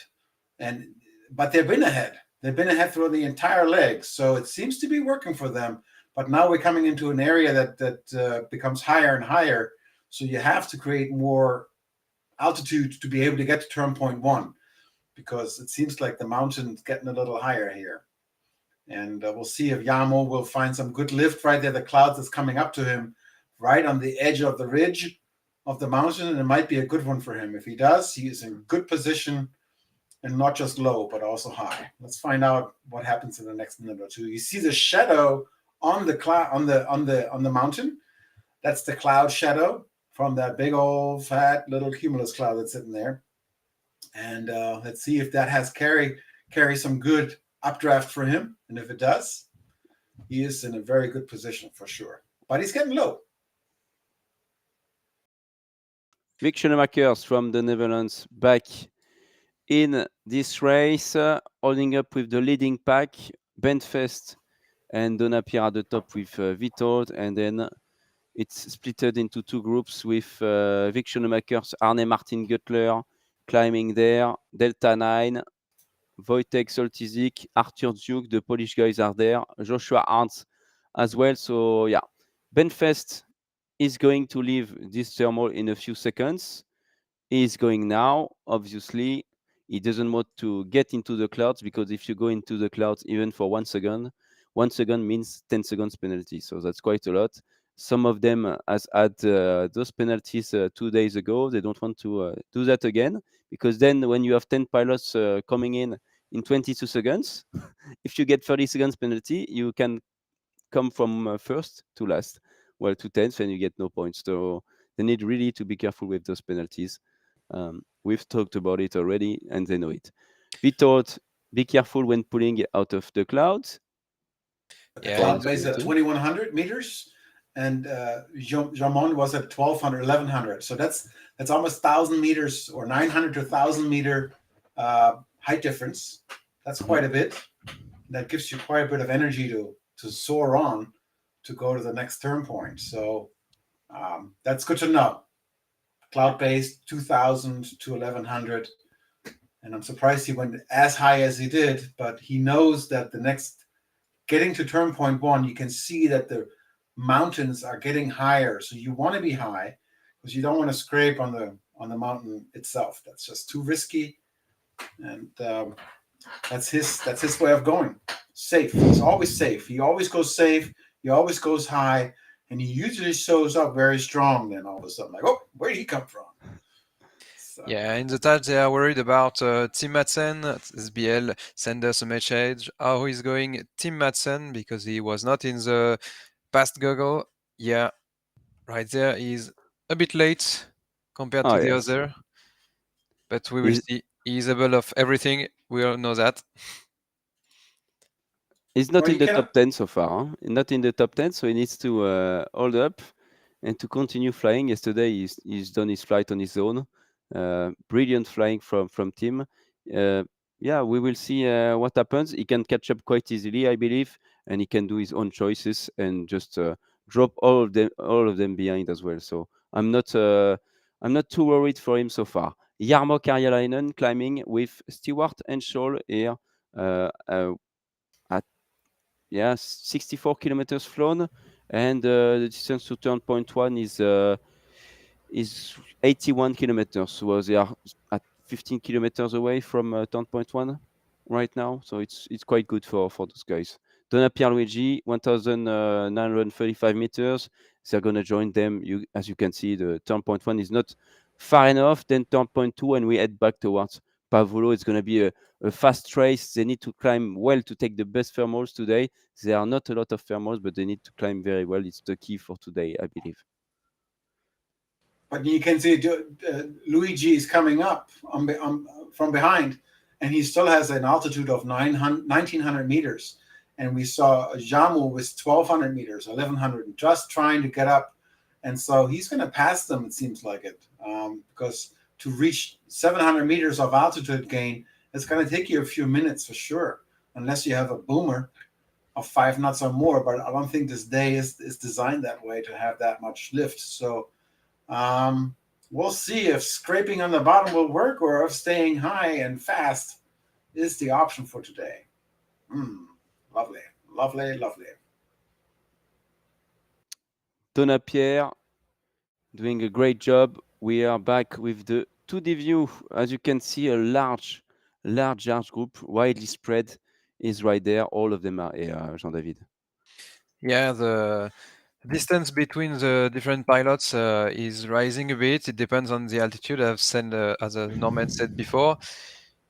But they've been ahead. They've been ahead through the entire leg. So it seems to be working for them. But now we're coming into an area that becomes higher and higher. So you have to create more altitude to be able to get to turn point 1, because it seems like the mountain's getting a little higher here. And we'll see if Yamo will find some good lift right there. The clouds is coming up to him right on the edge of the ridge of the mountain, and it might be a good one for him. If he does, he is in good position and not just low, but also high. Let's find out what happens in the next minute or two. You see the shadow on the cloud on the mountain. That's the cloud shadow from that big old fat little cumulus cloud that's sitting there. And let's see if that has carry some good updraft for him. And if it does, he is in a very good position for sure. But he's getting low. Vic Schoenemakers from the Netherlands back in this race, holding up with the leading pack, Benfest and Donapier at the top with Vitold, and then it's splitted into two groups with Vic Schoenemakers, Arne Martin Guttler climbing there, Delta 9, Wojtek Soltyzik, Arthur Duke, the Polish guys are there, Joshua Arndt as well. So yeah, Benfest is going to leave this thermal in a few seconds. He's going now, obviously. He doesn't want to get into the clouds, because if you go into the clouds even for 1 second, 1 second means 10 seconds penalty. So that's quite a lot. Some of them has had those penalties 2 days ago. They don't want to do that again, because then when you have 10 pilots coming in 22 seconds, if you get 30 seconds penalty, you can come from first to last, well, to 10th, and you get no points. So they need really to be careful with those penalties. We've talked about it already, and they know it. Vitold, be careful when pulling out of the clouds. The cloud base at 2,100 meters, and Jamon was at 1,200, 1,100. So that's almost 1,000 meters, or 900 to 1,000 meter height difference. That's quite a bit. That gives you quite a bit of energy to soar on to go to the next turn point. So that's good to know. Cloud base 2,000 to 1,100, and I'm surprised he went as high as he did. But he knows that the next, getting to turn point 1, you can see that the mountains are getting higher. So you want to be high, because you don't want to scrape on the mountain itself. That's just too risky. And that's his way of going. Safe. He's always safe. He always goes safe. He always goes high, and he usually shows up very strong. Then all of a sudden, like, oh, where did he come from? So. Yeah, in the chat they are worried about Tim Madsen. SBL send us a message. How is going Tim Madsen, because he was not in the past goggle. Yeah, right there. He's a bit late compared to the other, but we will see. He's able of everything. We all know that. He's not in the top 10 so far. Huh? Not in the top 10, so he needs to hold up and to continue flying. Yesterday, he's done his flight on his own. Brilliant flying from Tim. Yeah, we will see what happens. He can catch up quite easily, I believe, and he can do his own choices and just drop all of them behind as well. So I'm not too worried for him so far. Jarmo Karjalainen climbing with Stewart and Scholl here at 64 kilometers flown, and the distance to turn point 1 is 81 kilometers. So they are at 15 kilometers away from turn point 1 right now. So it's quite good for those guys. Donna Pierluigi, 1,935 meters. They're going to join them. As you can see, the turn point 1 is not far enough. Then turn point 2, and we head back towards Pavullo. It's going to be a fast race. They need to climb well to take the best thermals today. There are not a lot of thermals, but they need to climb very well. It's the key for today, I believe. But you can see Luigi is coming up from behind, and he still has an altitude of 1,900 meters. And we saw Jamu with 1,200 meters, 1,100, just trying to get up. And so he's going to pass them, it seems like it, because to reach 700 meters of altitude gain, it's going to take you a few minutes for sure, unless you have a boomer of 5 knots or more. But I don't think this day is designed that way to have that much lift. So we'll see if scraping on the bottom will work, or if staying high and fast is the option for today. Lovely, lovely, lovely. Donna Pierre doing a great job. We are back with the 2D view. As you can see, a large group, widely spread is right there. All of them are here, Jean-David. Yeah, the distance between the different pilots is rising a bit. It depends on the altitude. I've said, as Norman said before,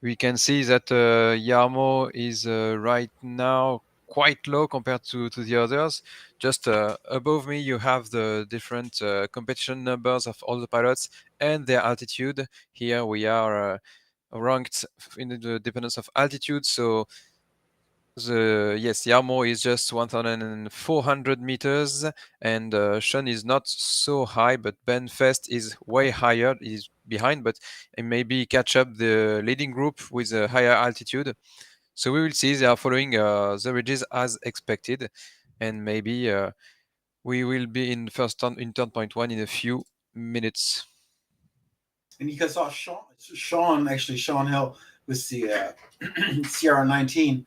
we can see that Yarmo is right now quite low compared to the others. Just above me, you have the different competition numbers of all the pilots and their altitude. Here we are ranked in the dependence of altitude. So Yarmo is just 1,400 meters, and Sean is not so high, but Ben Fest is way higher. He's behind, but maybe catch up the leading group with a higher altitude. So we will see. They are following the ridges as expected, and maybe we will be in turn point one in a few minutes. And you guys saw Sean Hill with the Sierra 19.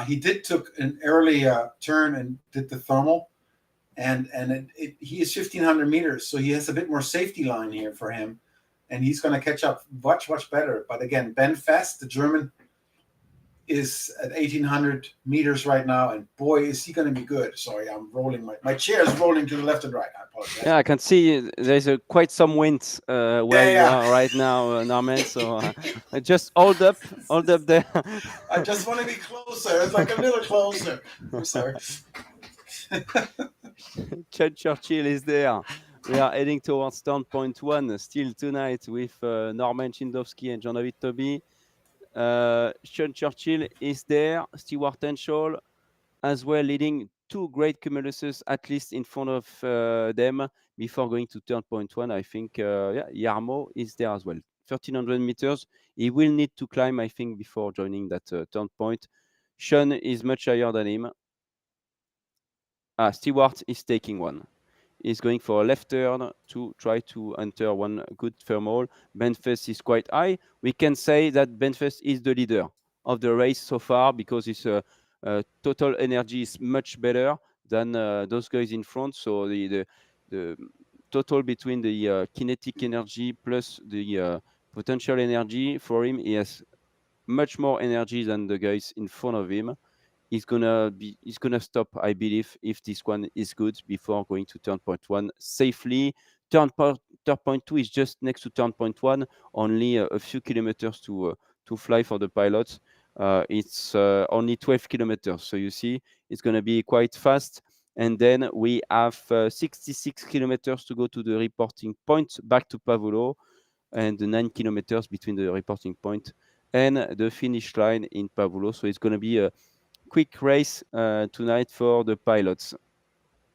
He took an early turn and did the thermal, and he is 1,500 meters, so he has a bit more safety line here for him, and he's going to catch up much better. But again, Ben Fest, the German, is at 1,800 meters right now, and boy, is he going to be good. Sorry, I'm rolling my chair is rolling to the left and right. I apologize. Yeah, I can see there's quite some wind where you are right now, Norman. So just hold up there. I just want to be closer. It's like a little closer. I'm sorry. Chad Churchill is there. We are heading towards turn point one still tonight with Norman Chindowski and Jean-David Toby. Sean Churchill is there. Stewart Henshaw as well, leading two great cumuluses at least in front of them before going to turn point one. I think Yarmo is there as well. 1,300 meters. He will need to climb, I think, before joining that turn point. Sean is much higher than him. Stewart is taking one. He's going for a left turn to try to enter one good thermal. Benfest is quite high. We can say that Benfest is the leader of the race so far because his total energy is much better than those guys in front. So the total between the kinetic energy plus the potential energy for him, he has much more energy than the guys in front of him. He's gonna stop, I believe, if this one is good before going to turn point one safely. Turn point two is just next to turn point one, only a few kilometers to fly for the pilots. It's only 12 kilometers, so you see it's gonna be quite fast. And then we have 66 kilometers to go to the reporting point back to Pavullo, and 9 kilometers between the reporting point and the finish line in Pavullo. So it's gonna be a quick race tonight for the pilots.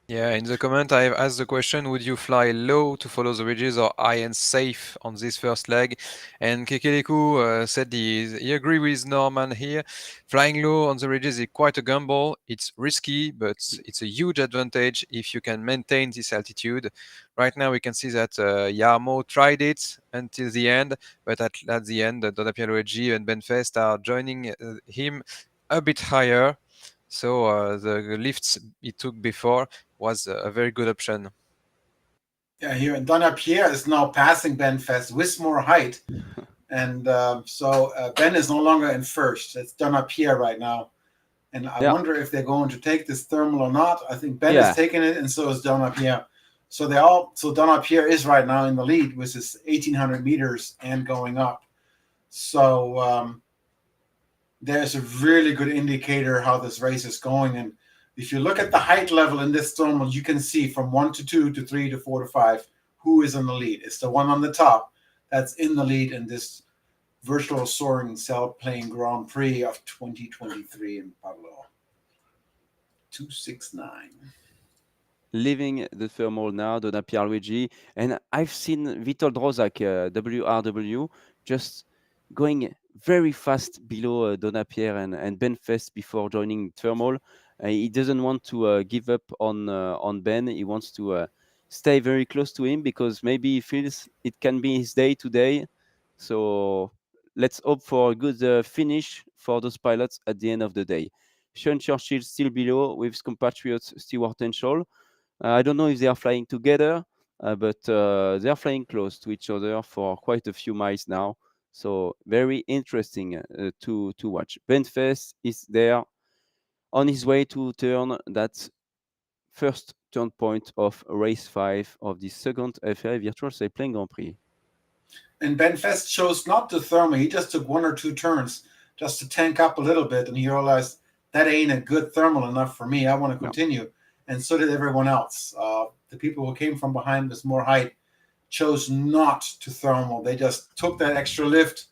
Yeah, in the comment, I've asked the question, would you fly low to follow the ridges or high and safe on this first leg? And Kekeleku said he agreed with Norman here. Flying low on the ridges is quite a gamble. It's risky, but it's a huge advantage if you can maintain this altitude. Right now, we can see that Yarmo tried it until the end, but at the end, Donapierluigi and Benfest are joining him a bit higher. So the lifts he took before was a very good option. Yeah, here and Donapierre is now passing Ben Fest with more height, and so Ben is no longer in first. It's Donapierre right now, and I wonder if they're going to take this thermal or not. I think Ben is taking it, and so is Donapierre. So Donapierre is right now in the lead with his 1,800 meters and going up. So there's a really good indicator how this race is going. And if you look at the height level in this thermal, you can see from 1 to 2 to 3 to 4 to 5 who is in the lead. It's the one on the top that's in the lead in this virtual soaring Sailplane Grand Prix of 2023 in Pavullo. 269. Leaving the thermal now, Donapierluigi, and I've seen Witold Rozak, WRW, just going very fast below Donapierre and Benfest before joining thermal. He doesn't want to give up on Ben. He wants to stay very close to him because maybe he feels it can be his day today. So let's hope for a good finish for those pilots at the end of the day. Sean Churchill still below with his compatriots Stewart Henshaw. I don't know if they are flying together, but they are flying close to each other for quite a few miles now. So very interesting to watch. Benfest is there on his way to turn that first turn point of race 5 of the second FAI Virtual Sailplane Grand Prix. And Benfest chose not to thermal. He just took one or two turns just to tank up a little bit, and he realized that ain't a good thermal enough for me. I want to continue. No. And so did everyone else. The people who came from behind with more height chose not to thermal. They just took that extra lift,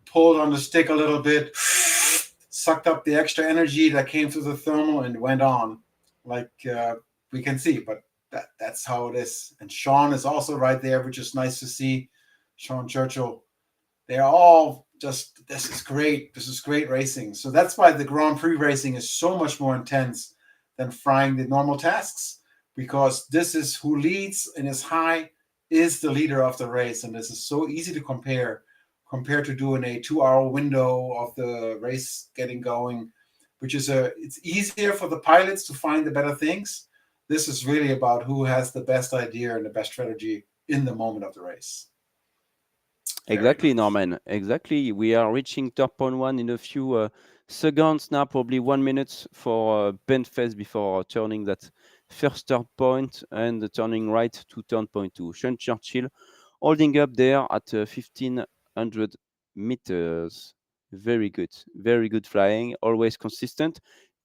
pulled on the stick a little bit, sucked up the extra energy that came through the thermal, and went on, like we can see. But that's how it is. And Sean is also right there, which is nice to see. Sean Churchill. They're all just, this is great. This is great racing. So that's why the Grand Prix racing is so much more intense than flying the normal tasks, because this is who leads and is high is the leader of the race. And this is so easy to compare compared to doing a 2-hour window of the race getting going, which is it's easier for the pilots to find the better things. This is really about who has the best idea and the best strategy in the moment of the race. Exactly, nice. Norman. Exactly. We are reaching top point 1 in a few seconds now, probably 1 minute for Benfest before turning that first turn point and turning right to turn point 2. Sean Churchill holding up there at 1500 meters. Very good flying, always consistent.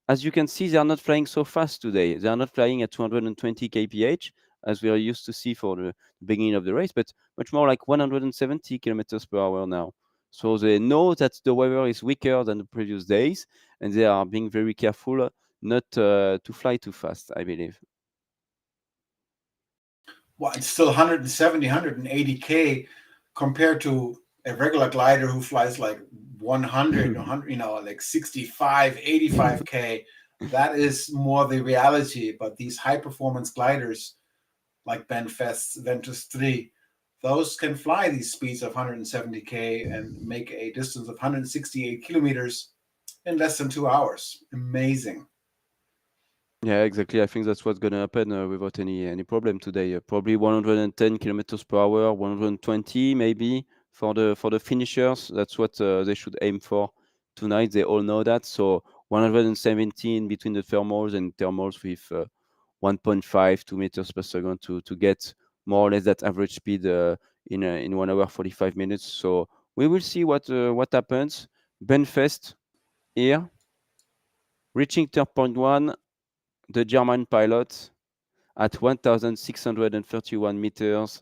As you can see, they are not flying so fast today. They are not flying at 220 kph, as we are used to see for the beginning of the race, but much more like 170 kilometers per hour now. So they know that the weather is weaker than the previous days, and they are being very careful not to fly too fast, I believe. Well, it's still 170, 180K compared to a regular glider who flies like 100, 100, like 65, 85K. That is more the reality. But these high performance gliders like Benfest's Ventus 3, those can fly these speeds of 170K and make a distance of 168 kilometers in less than 2 hours. Amazing. Yeah, exactly. I think that's what's going to happen without any problem today. Probably 110 kilometers per hour, 120 maybe for the finishers. That's what they should aim for tonight. They all know that. So 117 between the thermals and thermals with 1.5 2 meters per second to get more or less that average speed in 1 hour 45 minutes. So we will see what happens. Benfest here, reaching turn point 1. The German pilot at 1,631 meters,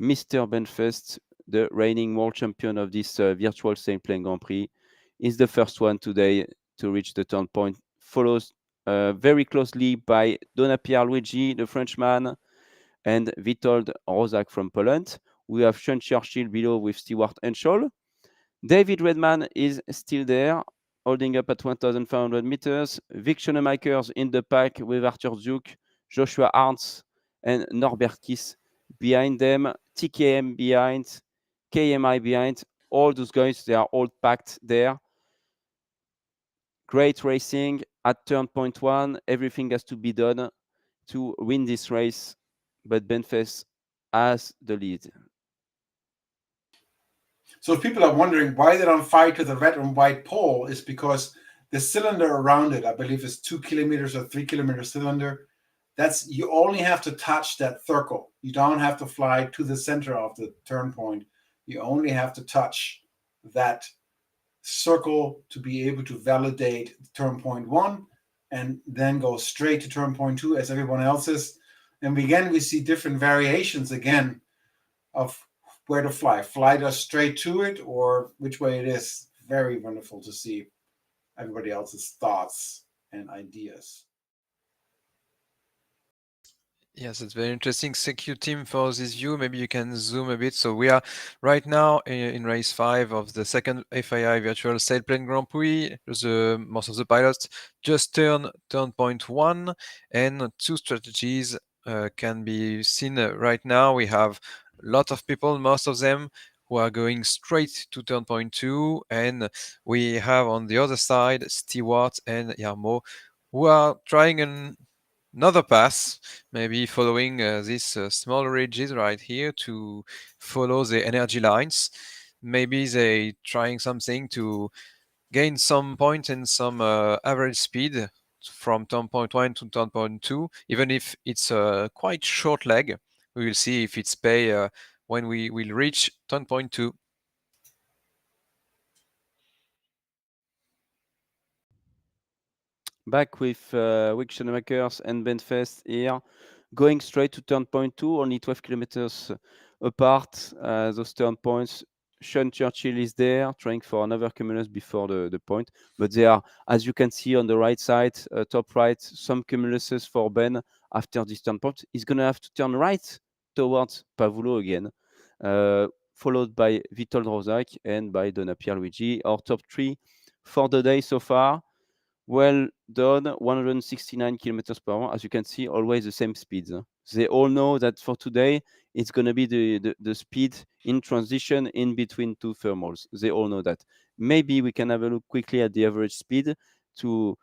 Mr. Benfest, the reigning world champion of this virtual Sailplane Grand Prix, is the first one today to reach the turn point. Follows very closely by Donna Pierluigi, the Frenchman, and Witold Rosak from Poland. We have Sean Churchill below with Stewart Henschel. David Redman is still there, holding up at 1,500 meters. Vic Schoenemakers in the pack with Arthur Zuk, Joshua Arntz, and Norbert Kiss behind them. TKM behind, KMI behind. All those guys, they are all packed there. Great racing at turn point 1. Everything has to be done to win this race, but Benfest has the lead. So if people are wondering why they don't fly to the red and white pole, is because the cylinder around it, I believe, is 2 kilometers or 3 kilometer cylinder. That's, you only have to touch that circle. You don't have to fly to the center of the turn point. You only have to touch that circle to be able to validate turn point 1 and then go straight to turn point 2 as everyone else is. And again, we see different variations again of where to fly just straight to it or which way it is. Very wonderful to see everybody else's thoughts and ideas. Yes, it's very interesting. Thank you, Tim, for this view. Maybe you can zoom a bit. So we are right now in race 5 of the second FAI Virtual Sailplane Grand Prix. Most of the pilots just turn point 1, and 2 strategies can be seen right now. We have a lot of people, most of them, who are going straight to turn point 2, and we have on the other side Stewart and Jarmo, who are trying another path, maybe following these small ridges right here to follow the energy lines. maybe they trying something to gain some points and some average speed from turn point 1 to turn point 2, even if it's a quite short leg. We will see if it's pay when we will reach turn point 2. Back with Wick Schoenmakers and Benfest here, going straight to turn point 2, only 12 kilometers apart, those turn points. Sean Churchill is there, trying for another cumulus before the point. But they are, as you can see on the right side, top right, some cumuluses for Ben after this turn point. He's going to have to turn right towards Pavullo again, followed by Witold Rozak and by Donna Pierluigi. Our top 3 for the day so far. Well done, 169 kilometers per hour. As you can see, always the same speeds. Huh? They all know that for today, it's going to be the speed in transition in between two thermals. They all know that. Maybe we can have a look quickly at the average speed to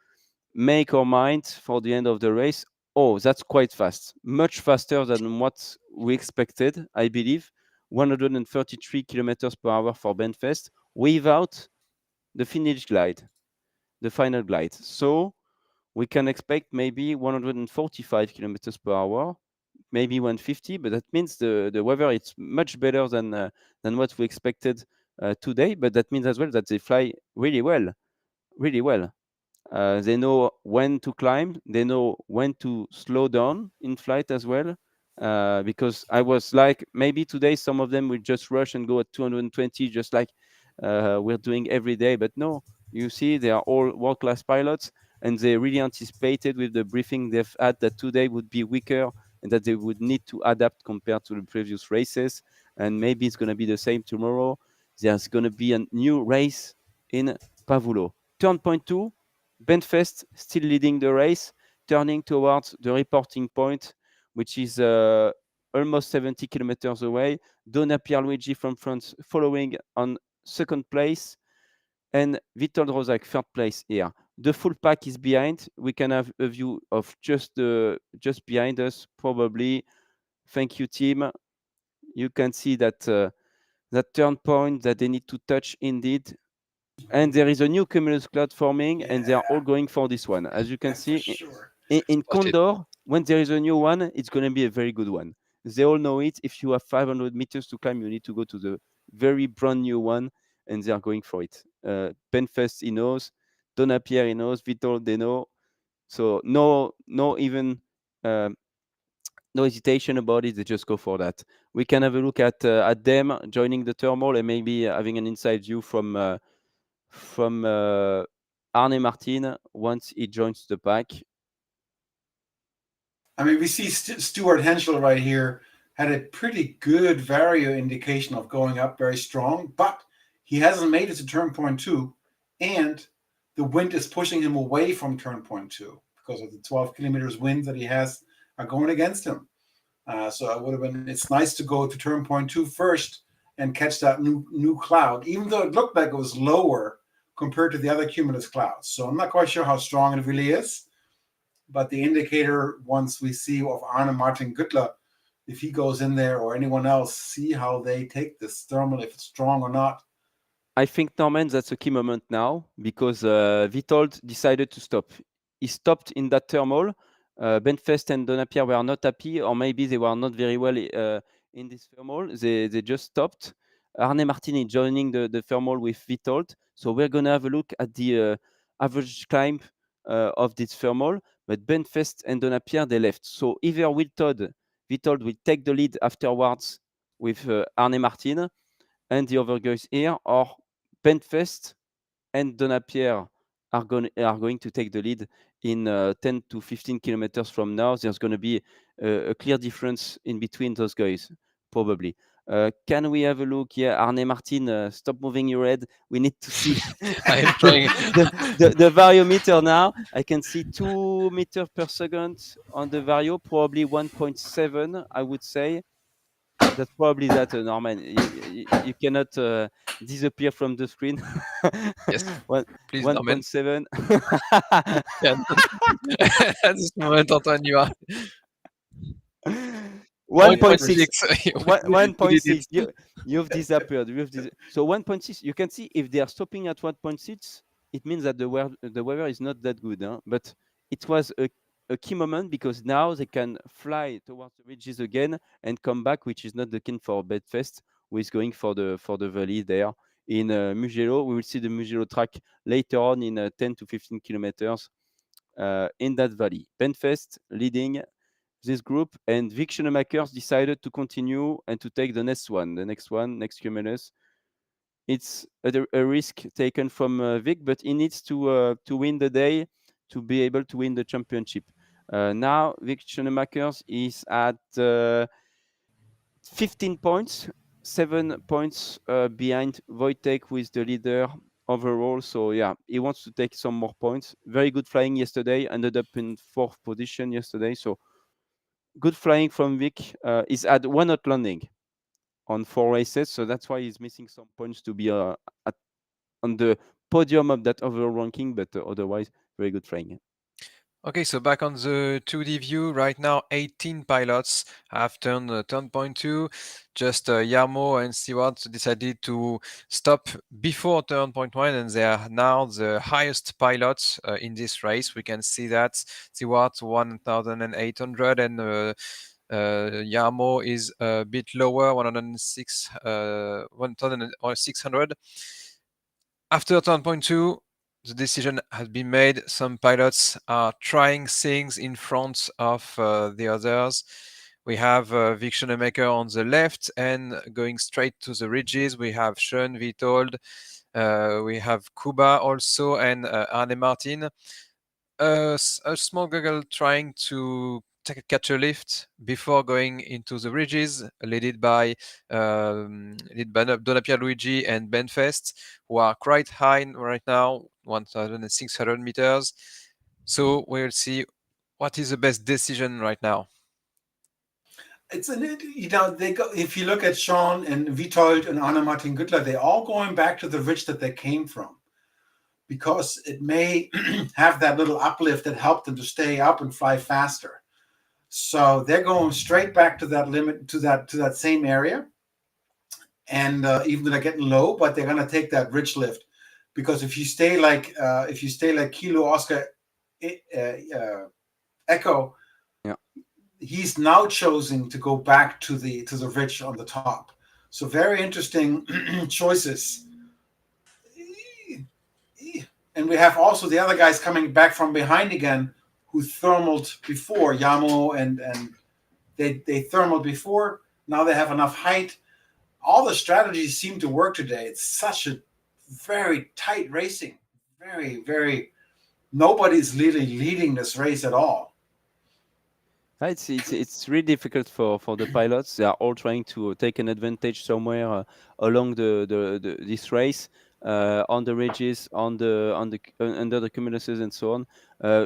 make our mind for the end of the race. Oh, that's quite fast. Much faster than what we expected, I believe. 133 kilometers per hour for Benfest without the finish glide, the final glide. So we can expect maybe 145 kilometers per hour, maybe 150, but that means the weather is much better than what we expected today. But that means as well that they fly really well, really well. They know when to climb, they know when to slow down in flight as well. Because I was like, maybe today some of them will just rush and go at 220, just like we're doing every day. But no, you see, they are all world-class pilots, and they really anticipated with the briefing they've had that today would be weaker and that they would need to adapt compared to the previous races. And maybe it's going to be the same tomorrow. There's going to be a new race in Pavullo. Turn point 2, Benfest still leading the race, turning towards the reporting point, which is almost 70 kilometers away. Donna Pierluigi from France following on second place, and Witold Rozak third place here. The full pack is behind. We can have a view of just behind us, probably. Thank you, team. You can see that that turn point that they need to touch indeed. And there is a new cumulus cloud forming, and they are all going for this one. As you can see, sure. in Condor, when there is a new one, it's going to be a very good one. They all know it. If you have 500 meters to climb, you need to go to the very brand new one, and they are going for it. Benfest, he knows. Donna Pierre, he knows. Vitold, they know. So no even no hesitation about it. They just go for that. We can have a look at them joining the thermal and maybe having an inside view from Arne Martin once he joins the pack. I mean, we see Stuart Henschel right here had a pretty good vario indication of going up very strong, but he hasn't made it to turn point 2, and the wind is pushing him away from turn point 2 because of the 12 kilometers wind that he has are going against him. So it would have been, it's nice to go to turn point 2 first and catch that new cloud, even though it looked like it was lower compared to the other cumulus clouds. So I'm not quite sure how strong it really is, but the indicator, once we see of Arne Martin Güttler, if he goes in there or anyone else, see how they take this thermal, if it's strong or not. I think, Norman, that's a key moment now because Witold decided to stop. He stopped in that thermal. Benfest and Donna Pierre were not happy, or maybe they were not very well in this thermal. They just stopped. Arne Martin is joining the thermal with Witold. So we're going to have a look at the average climb of this thermal. But Benfest and Donna Pierre, they left. So either Witold will take the lead afterwards with Arne Martin and the other guys here, or Benfest and Donna Pierre are going to take the lead in 10 to 15 kilometers from now. There's going to be a clear difference in between those guys, probably. Can we have a look? Yeah, Arne Martin, stop moving your head. We need to see I am trying. the variometer now. I can see 2 meters per second on the vario, probably 1.7, I would say. That's probably that, Norman. You cannot disappear from the screen. Yes, please, 1.7. Yeah. At this moment, Antoine, you are. 1.6. 1.6. 1.6. You've disappeared. So 1.6. You can see if they are stopping at 1.6, it means that the weather is not that good. Huh? But it was a key moment because now they can fly towards the ridges again and come back, which is not the case for Bedfest, who is going for the valley there in Mugello. We will see the Mugello track later on in 10 to 15 kilometers in that valley. Bedfest leading this group, and Vic Schoenemakers decided to continue and to take the next one, next cumulus. It's a risk taken from Vic, but he needs to win the day to be able to win the championship. Now Vic Schoenemakers is at 15 points, 7 points behind Wojtek, who is the leader overall. So yeah, he wants to take some more points. Very good flying yesterday, ended up in 4th position yesterday. So good flying from Vic. He's had one hot landing on 4 races, so that's why he's missing some points to be on the podium of that overall ranking, but otherwise, very good flying. Okay, so back on the 2D view, right now 18 pilots have turned turn point 2. Just Yarmo and Stewart decided to stop before turn point 1, and they are now the highest pilots in this race. We can see that Stewart 1,800 and Yarmo is a bit lower, 1,600. After turn point 2, the decision has been made. Some pilots are trying things in front of the others. We have Vic Schoenemaker on the left and going straight to the ridges. We have Sean Vitold, we have Kuba also, and Arne Martin. A small goggle trying to catch a lift before going into the ridges, led by Donna Pierluigi and Ben Fest, who are quite high right now, 1,600 meters. So we'll see what is the best decision right now. They go. If you look at Sean and Vitold and Anna Martin Güttler, they're all going back to the ridge that they came from, because it may have that little uplift that helped them to stay up and fly faster. So they're going straight back to that limit, to that same area. And even though they're getting low, but they're going to take that ridge lift, because if you stay like Kilo Oscar Echo, yeah, he's now choosing to go back to the ridge on the top. So very interesting choices. And we have also the other guys coming back from behind again, who thermaled before, Yamo, and they thermaled before. Now they have enough height. All the strategies seem to work today. It's such a very tight racing. Very, very, nobody's really leading this race at all. It's really difficult for the pilots. They are all trying to take an advantage somewhere along this race, on the ridges, under the cumuluses, and so on.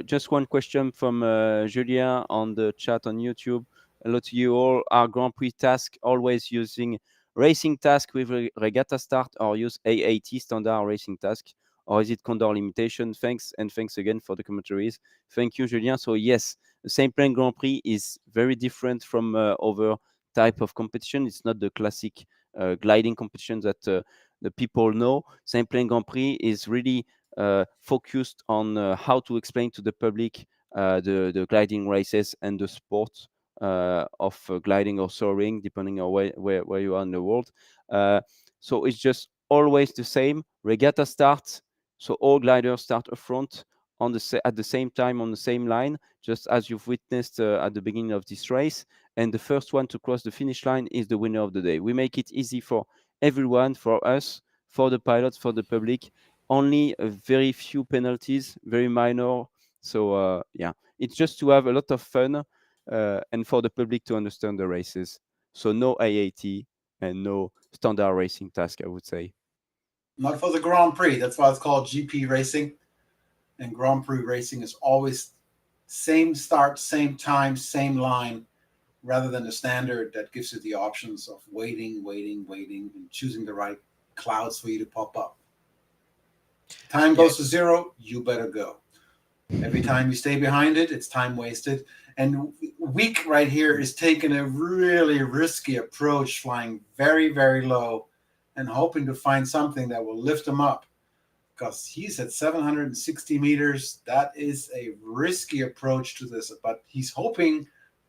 Just one question from Julien on the chat on YouTube. Hello to you all. Are Grand Prix task always using racing task with regatta start, or use AAT standard racing task, or is it Condor limitation? Thanks, and thanks again for the commentaries. Thank you, Julien. So yes, the Sailplane Grand Prix is very different from other type of competition. It's not the classic gliding competition that the people know. Sailplane Grand Prix is really focused on how to explain to the public the gliding races and the sport of gliding or soaring, depending on where you are in the world. So it's just always the same. Regatta starts, so all gliders start up front at the same time on the same line, just as you've witnessed at the beginning of this race. And the first one to cross the finish line is the winner of the day. We make it easy for everyone, for us, for the pilots, for the public. Only a very few penalties, very minor. So yeah, it's just to have a lot of fun and for the public to understand the races. So no AAT and no standard racing task, I would say. Not for the Grand Prix. That's why it's called GP racing. And Grand Prix racing is always same start, same time, same line, rather than the standard that gives you the options of waiting, and choosing the right clouds for you to pop up. Time goes to zero, you better go. Every time you stay behind it, it's time wasted. And Week right here is taking a really risky approach, flying very, very low and hoping to find something that will lift him up, because he's at 760 meters. That is a risky approach to this, but he's hoping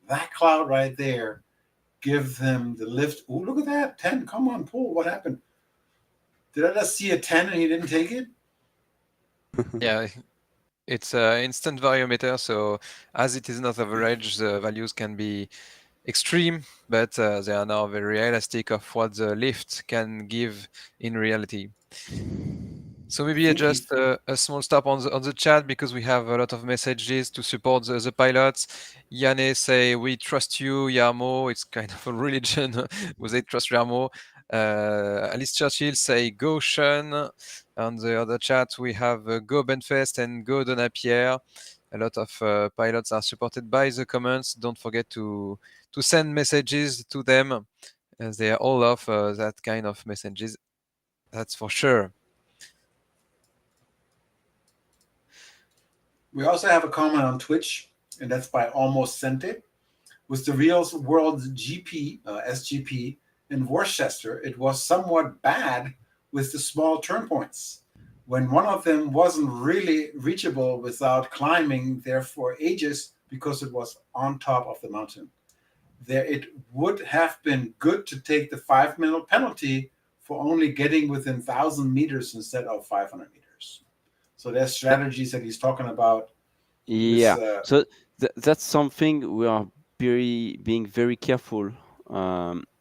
that cloud right there gives him the lift. Oh, look at that, 10. Come on, pull. What happened? Did I just see a 10 and he didn't take it? Yeah, it's an instant variometer, so as it is not average, the values can be extreme, but they are now very realistic of what the lift can give in reality. So maybe just a small stop on the chat, because we have a lot of messages to support the pilots. Yane say, we trust you, Yarmo. It's kind of a religion. We say trust Yarmo. Alice Churchill say, go Sean. On the other chat, we have go Benfest and go Donapierre. A lot of pilots are supported by the comments. Don't forget to send messages to them, as they are all of that kind of messages. That's for sure. We also have a comment on Twitch, and that's by Almost Sent It. With the real world GP, SGP in Worcester, it was somewhat bad with the small turn points, when one of them wasn't really reachable without climbing there for ages because it was on top of the mountain. There, it would have been good to take the 5-minute penalty for only getting within 1,000 meters instead of 500 meters. So there's strategies that he's talking about. Yeah, so that's something we are being very careful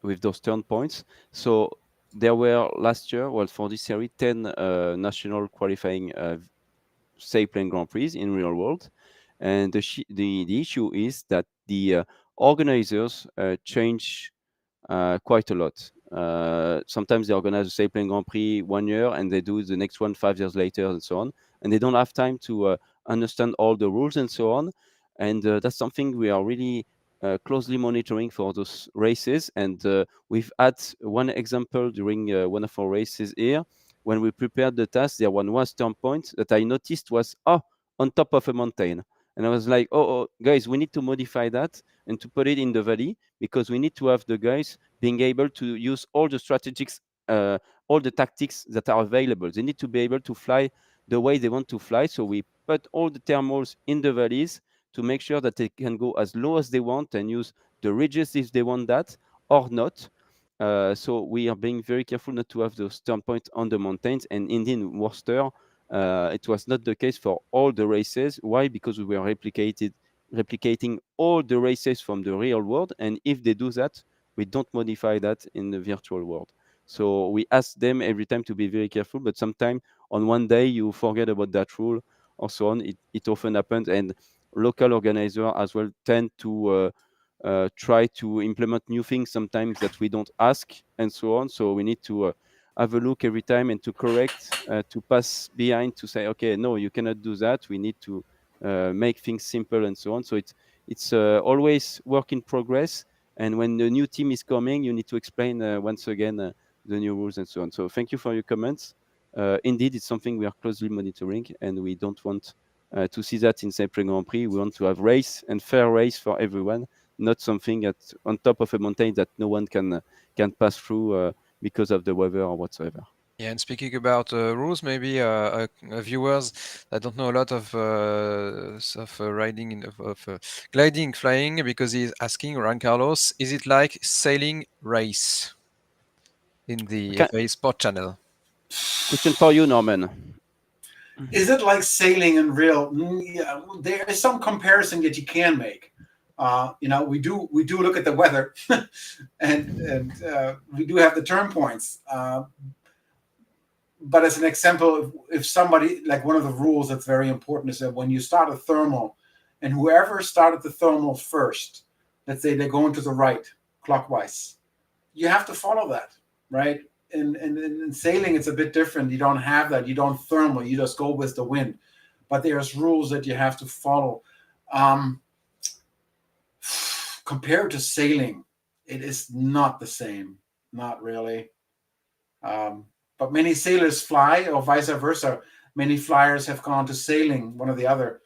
with those turn points. So there were last year, well, for this series, 10 national qualifying Sailplane Grand Prix in real world, and the issue is that the organizers change quite a lot. Sometimes they organize a Sailplane Grand Prix 1 year and they do the next one 5 years later and so on. And they don't have time to understand all the rules and so on. And that's something we are really closely monitoring for those races. And we've had one example during one of our races here. When we prepared the task, there was turn point that I noticed was, on top of a mountain. And I was like, guys, we need to modify that and to put it in the valley, because we need to have the guys being able to use all the strategics, all the tactics that are available. They need to be able to fly the way they want to fly. So we put all the thermals in the valleys to make sure that they can go as low as they want and use the ridges if they want that or not. So we are being very careful not to have those turn points on the mountains. And indeed, in Worcester, it was not the case for all the races. Why? Because we were replicating all the races from the real world. And if they do that, we don't modify that in the virtual world. So we ask them every time to be very careful, but sometimes on one day you forget about that rule or so on. It often happens, and local organizers as well tend to try to implement new things sometimes that we don't ask and so on. So we need to have a look every time and to correct, to pass behind, to say, okay, no, you cannot do that. We need to make things simple and so on. So it's always work in progress. And when the new team is coming, you need to explain once again the new rules and so on. So thank you for your comments. Indeed, it's something we are closely monitoring, and we don't want to see that in Sailplane Grand Prix. We want to have race and fair race for everyone, not something on top of a mountain that no one can pass through because of the weather or whatsoever. Yeah, and speaking about rules, maybe viewers that don't know a lot of riding, gliding, flying, because he's asking, Ran Carlos, is it like sailing race in the FAI Sport channel? Question for you, Norman. Is it like sailing in real? Yeah, there is some comparison that you can make. We do look at the weather, and we do have the turn points. But as an example, if somebody, like, one of the rules that's very important is that when you start a thermal, and whoever started the thermal first, let's say they're going to the right clockwise, you have to follow that, right? In sailing, it's a bit different. You don't have that. You don't thermal. You just go with the wind. But there's rules that you have to follow. Compared to sailing, it is not the same. Not really. But many sailors fly, or vice versa. Many flyers have gone to sailing, one or the other.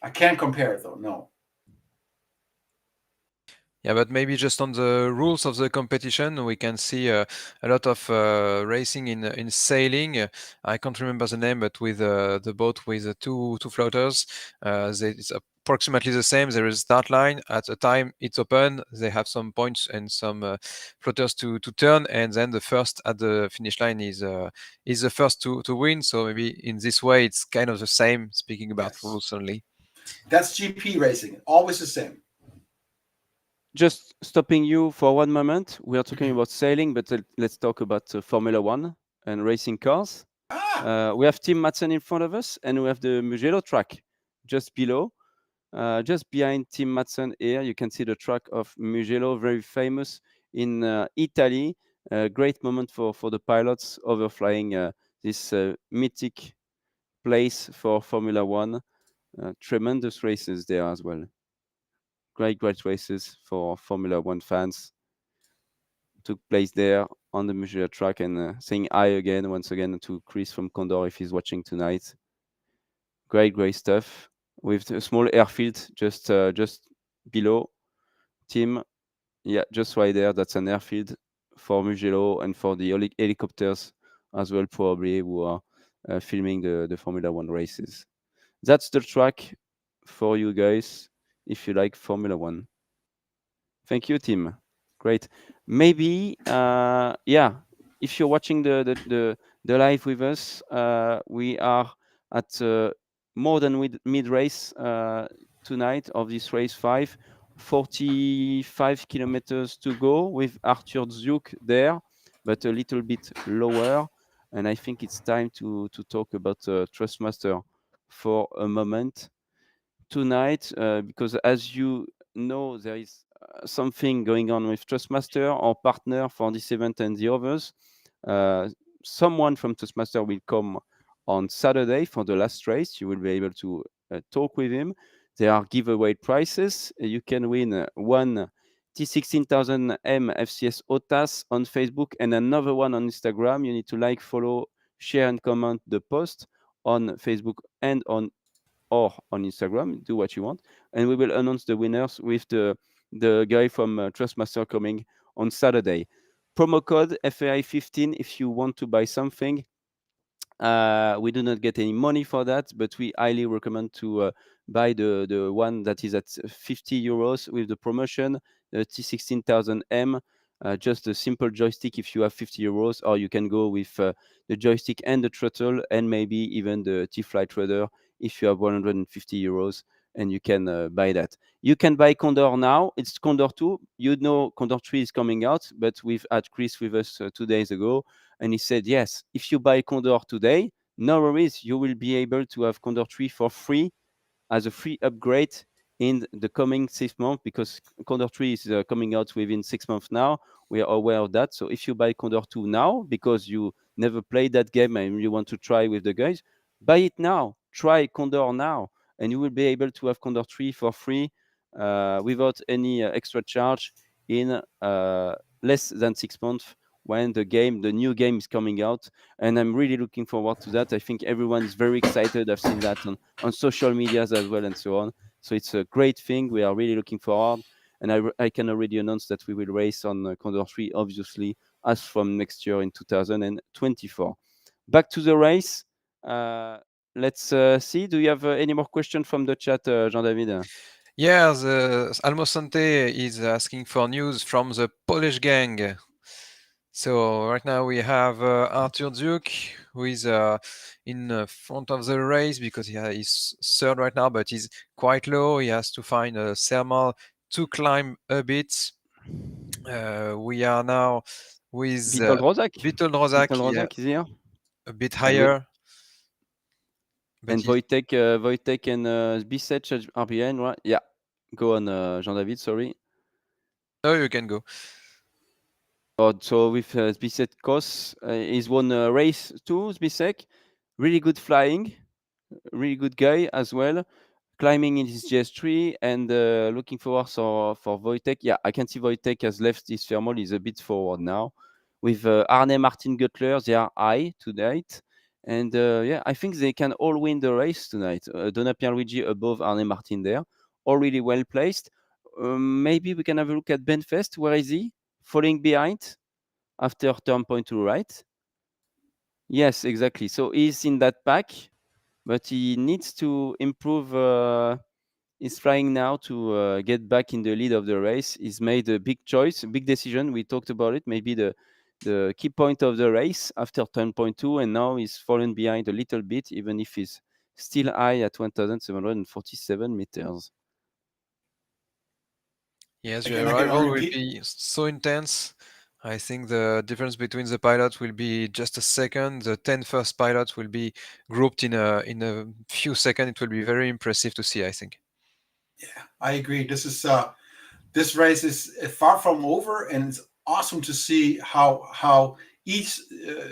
I can't compare it though. No. Yeah, but maybe just on the rules of the competition, we can see a lot of racing in sailing. I can't remember the name, but with the boat with two floaters, it's approximately the same. There is start line at the time it's open. They have some points and some floaters to turn, and then the first at the finish line is the first to win. So maybe in this way, it's kind of the same. Speaking about Yes. rules only. That's GP racing. Always the same. Just stopping you for one moment. We are talking about sailing, but let's talk about Formula One and racing cars. We have Team Madsen in front of us, and we have the Mugello track just below. Just behind Team Madsen here, you can see the track of Mugello, very famous in Italy. Great moment for the pilots overflying this mythic place for Formula One. Tremendous races there as well. Great races for Formula One fans. Took place there on the Mugello track, and saying hi again, once again, to Chris from Condor if he's watching tonight. Great stuff with a small airfield just below Team. Yeah, just right there. That's an airfield for Mugello and for the helicopters as well, probably, who are filming the Formula One races. That's the track for you guys if you like Formula One. Thank you, Tim. Great. Maybe, yeah, if you're watching the live with us, we are at more than mid race tonight of this race 5. 45 kilometers to go with Arthur Zuk there, but a little bit lower. And I think it's time to talk about Trustmaster for a moment tonight, because as you know, there is something going on with Trustmaster, our partner for this event and the others. Someone from Trustmaster will come on Saturday for the last race. You will be able to talk with him. There are giveaway prizes. You can win one T16000M FCS OTAS on Facebook and another one on Instagram. You need to like, follow, share, and comment the post on Facebook and on Instagram. Do what you want, and we will announce the winners with the guy from Trustmaster coming on Saturday. Promo code FAI 15 if you want to buy something. We do not get any money for that, but we highly recommend to buy the one that is at 50 euros with the promotion, the T16000M. Just a simple joystick if you have 50 euros, or you can go with the joystick and the throttle, and maybe even the T-Flight Rudder if you have 150 euros, and you can buy that. You can buy Condor now. It's Condor 2. You know Condor 3 is coming out, but we've had Chris with us 2 days ago, and he said, yes, if you buy Condor today, no worries, you will be able to have Condor 3 for free as a free upgrade in the coming 6 months, because Condor 3 is coming out within 6 months now. We are aware of that. So if you buy Condor 2 now, because you never played that game and you want to try with the guys, buy it now. Try Condor now, and you will be able to have Condor 3 for free without any extra charge in less than 6 months when the new game is coming out. And I'm really looking forward to that. I think everyone is very excited. I've seen that on social medias as well and so on. So it's a great thing. We are really looking forward. And I can already announce that we will race on Condor 3, obviously, as from next year in 2024. Back to the race. Let's see. Do you have any more questions from the chat, Jean-David? Yeah, the Almosante is asking for news from the Polish gang. So right now we have Arthur Duke, who is in front of the race because he's third right now, but he's quite low. He has to find a thermal to climb a bit. We are now with Witold Rozak. Witold Rozak, Witold Rozak is here. a bit higher. And Wojtek and Zbisec are behind, right? Yeah. Go on, Jean-David, sorry. No, you can go. So with Zbisec Kos, he's won a race too, Zbisec. Really good flying, really good guy as well. Climbing in his GS3 and looking forward for Wojtek. Yeah, I can see Wojtek has left his thermal. He's a bit forward now. With Arne Martin Göttler, they are high to date. And yeah, I think they can all win the race tonight. Donna Pierluigi above Arne Martin there, all really well placed. Maybe we can have a look at Ben Fest. Where is he? Falling behind after turn point to right. Yes, exactly. So he's in that pack, but he needs to improve his flying now to get back in the lead of the race. He's made a big choice, a big decision. We talked about it. Maybe the key point of the race after turn point 2, and now he's fallen behind a little bit, even if he's still high at 1,747 meters. Yes, Again, the I can arrival will repeat. be so intense. I think the difference between the pilots will be just a second. The 10 first pilots will be grouped in a few seconds. It will be very impressive to see, I think. Yeah, I agree. This race is far from over, and it's awesome to see how each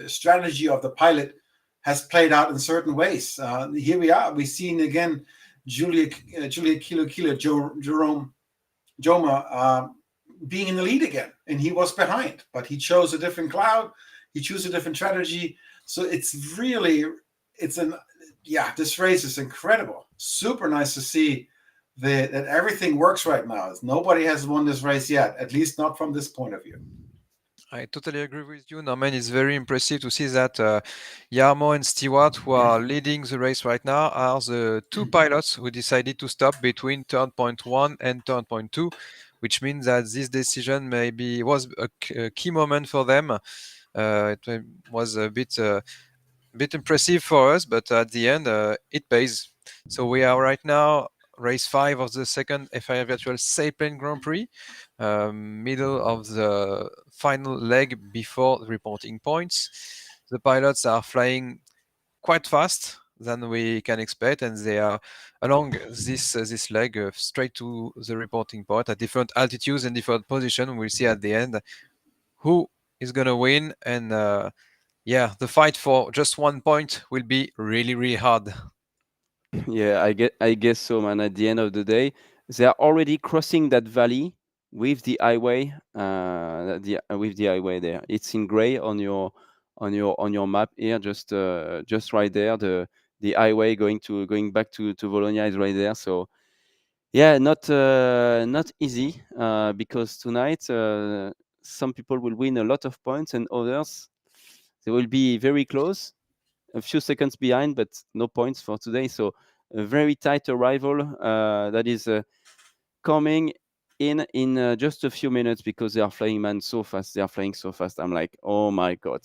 strategy of the pilot has played out in certain ways. Here we are. We've seen again Julia Kilo Jerome Joma being in the lead again, and he was behind, but he chose a different cloud. He chose a different strategy. So it's this race is incredible. Super nice to see that everything works right now. Nobody has won this race yet, at least not from this point of view. I totally agree with you, Norman. It's very impressive to see that Jarmo and Stewart, who are leading the race right now, are the two pilots who decided to stop between turn point 1 and turn point 2, which means that this decision maybe was a key moment for them. It was a bit impressive for us, but at the end, it pays. So we are right now race 5 of the second FAI Virtual Sailplane Grand Prix, middle of the final leg before the reporting points. The pilots are flying quite fast than we can expect, and they are along this leg straight to the reporting point at different altitudes and different positions. We'll see at the end who is going to win, and yeah, the fight for just 1 point will be really, really hard. Yeah, I guess so, man. At the end of the day, they are already crossing that valley with the highway. With the highway there, it's in gray on your map here, just right there. The highway going back to Bologna is right there. So yeah, not easy because tonight some people will win a lot of points and others they will be very close, a few seconds behind, but no points for today. So a very tight arrival that is coming in just a few minutes because they are flying, man, so fast. They are flying so fast. I'm like, oh my god.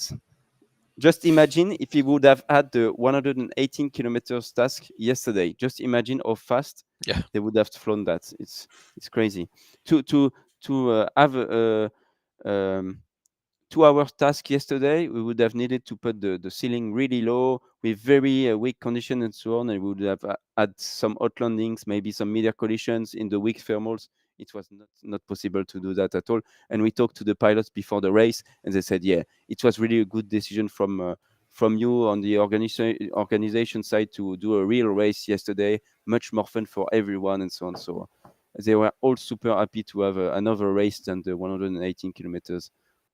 Just imagine if he would have had the 118 kilometers task yesterday. Just imagine how fast they would have flown that. It's crazy. To have a 2 hour task yesterday, we would have needed to put the ceiling really low with very weak condition and so on, and we would have had some hot landings, maybe some media collisions in the weak thermals. It was not possible to do that at all. And we talked to the pilots before the race, and they said, yeah, it was really a good decision from you on the organization side to do a real race yesterday, much more fun for everyone and so on. So they were all super happy to have another race than the 118 kilometers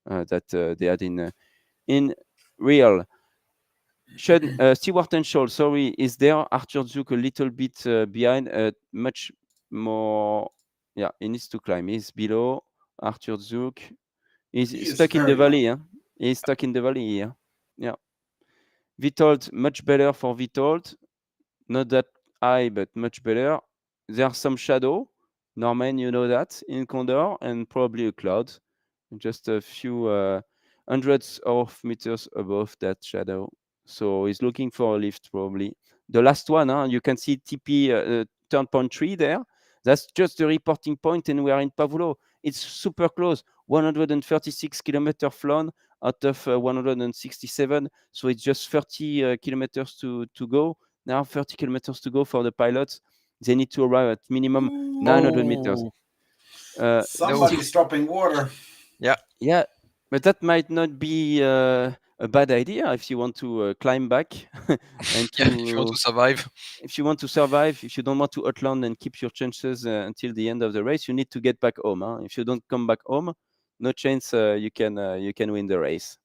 that they had in real. Stewart and Scholl, sorry, is there Arthur Zook a little bit behind? Much more. Yeah, he needs to climb. He's below Arthur Zook. He He's is stuck in the very valley. low. Huh? He's stuck in the valley here. Yeah. Vitold, much better for Vitold. Not that high, but much better. There's some shadow. Norman, you know that, in Condor, and probably a cloud. Just a few hundreds of meters above that shadow. So he's looking for a lift, probably. The last one, huh? You can see TP turn point 3 there. That's just the reporting point, and we are in Pavullo. It's super close. 136 kilometers flown out of 167. So it's just 30 kilometers to go. Now 30 kilometers to go for the pilots. They need to arrive at minimum 900 meters. Somebody's dropping water. Yeah, but that might not be a bad idea if you want to climb back and Yeah, if you want to survive. if you want to survive, if you don't want to outland and keep your chances until the end of the race, you need to get back home. Huh? If you don't come back home, no chance you can win the race.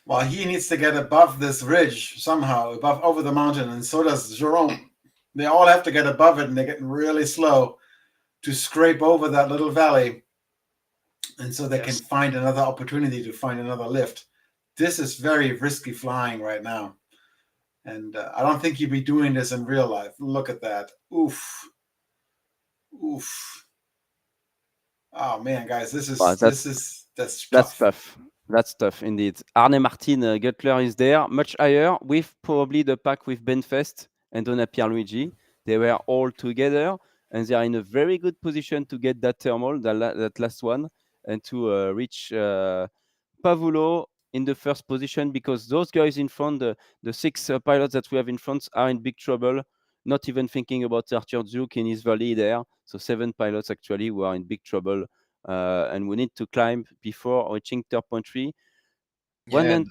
Well, he needs to get above this ridge somehow, above over the mountain, and so does Jerome. They all have to get above it, and they're getting really slow to scrape over that little valley, and so they can find another opportunity to find another lift. This is very risky flying right now, and I don't think you'd be doing this in real life. Look at that. Oof. Oof. Oh man, guys, that's That's tough. tough. That's tough indeed. Arne Martin Guttler is there, much higher, with probably the pack with Benfest and Donna Pierluigi. They were all together, and they are in a very good position to get that thermal, that last one, and to reach Pavullo in the first position, because those guys in front, the six pilots that we have in front, are in big trouble. Not even thinking about Arthur Duke in his valley there. So 7 pilots actually who are in big trouble. And we need to climb before reaching 3.3. Yeah, and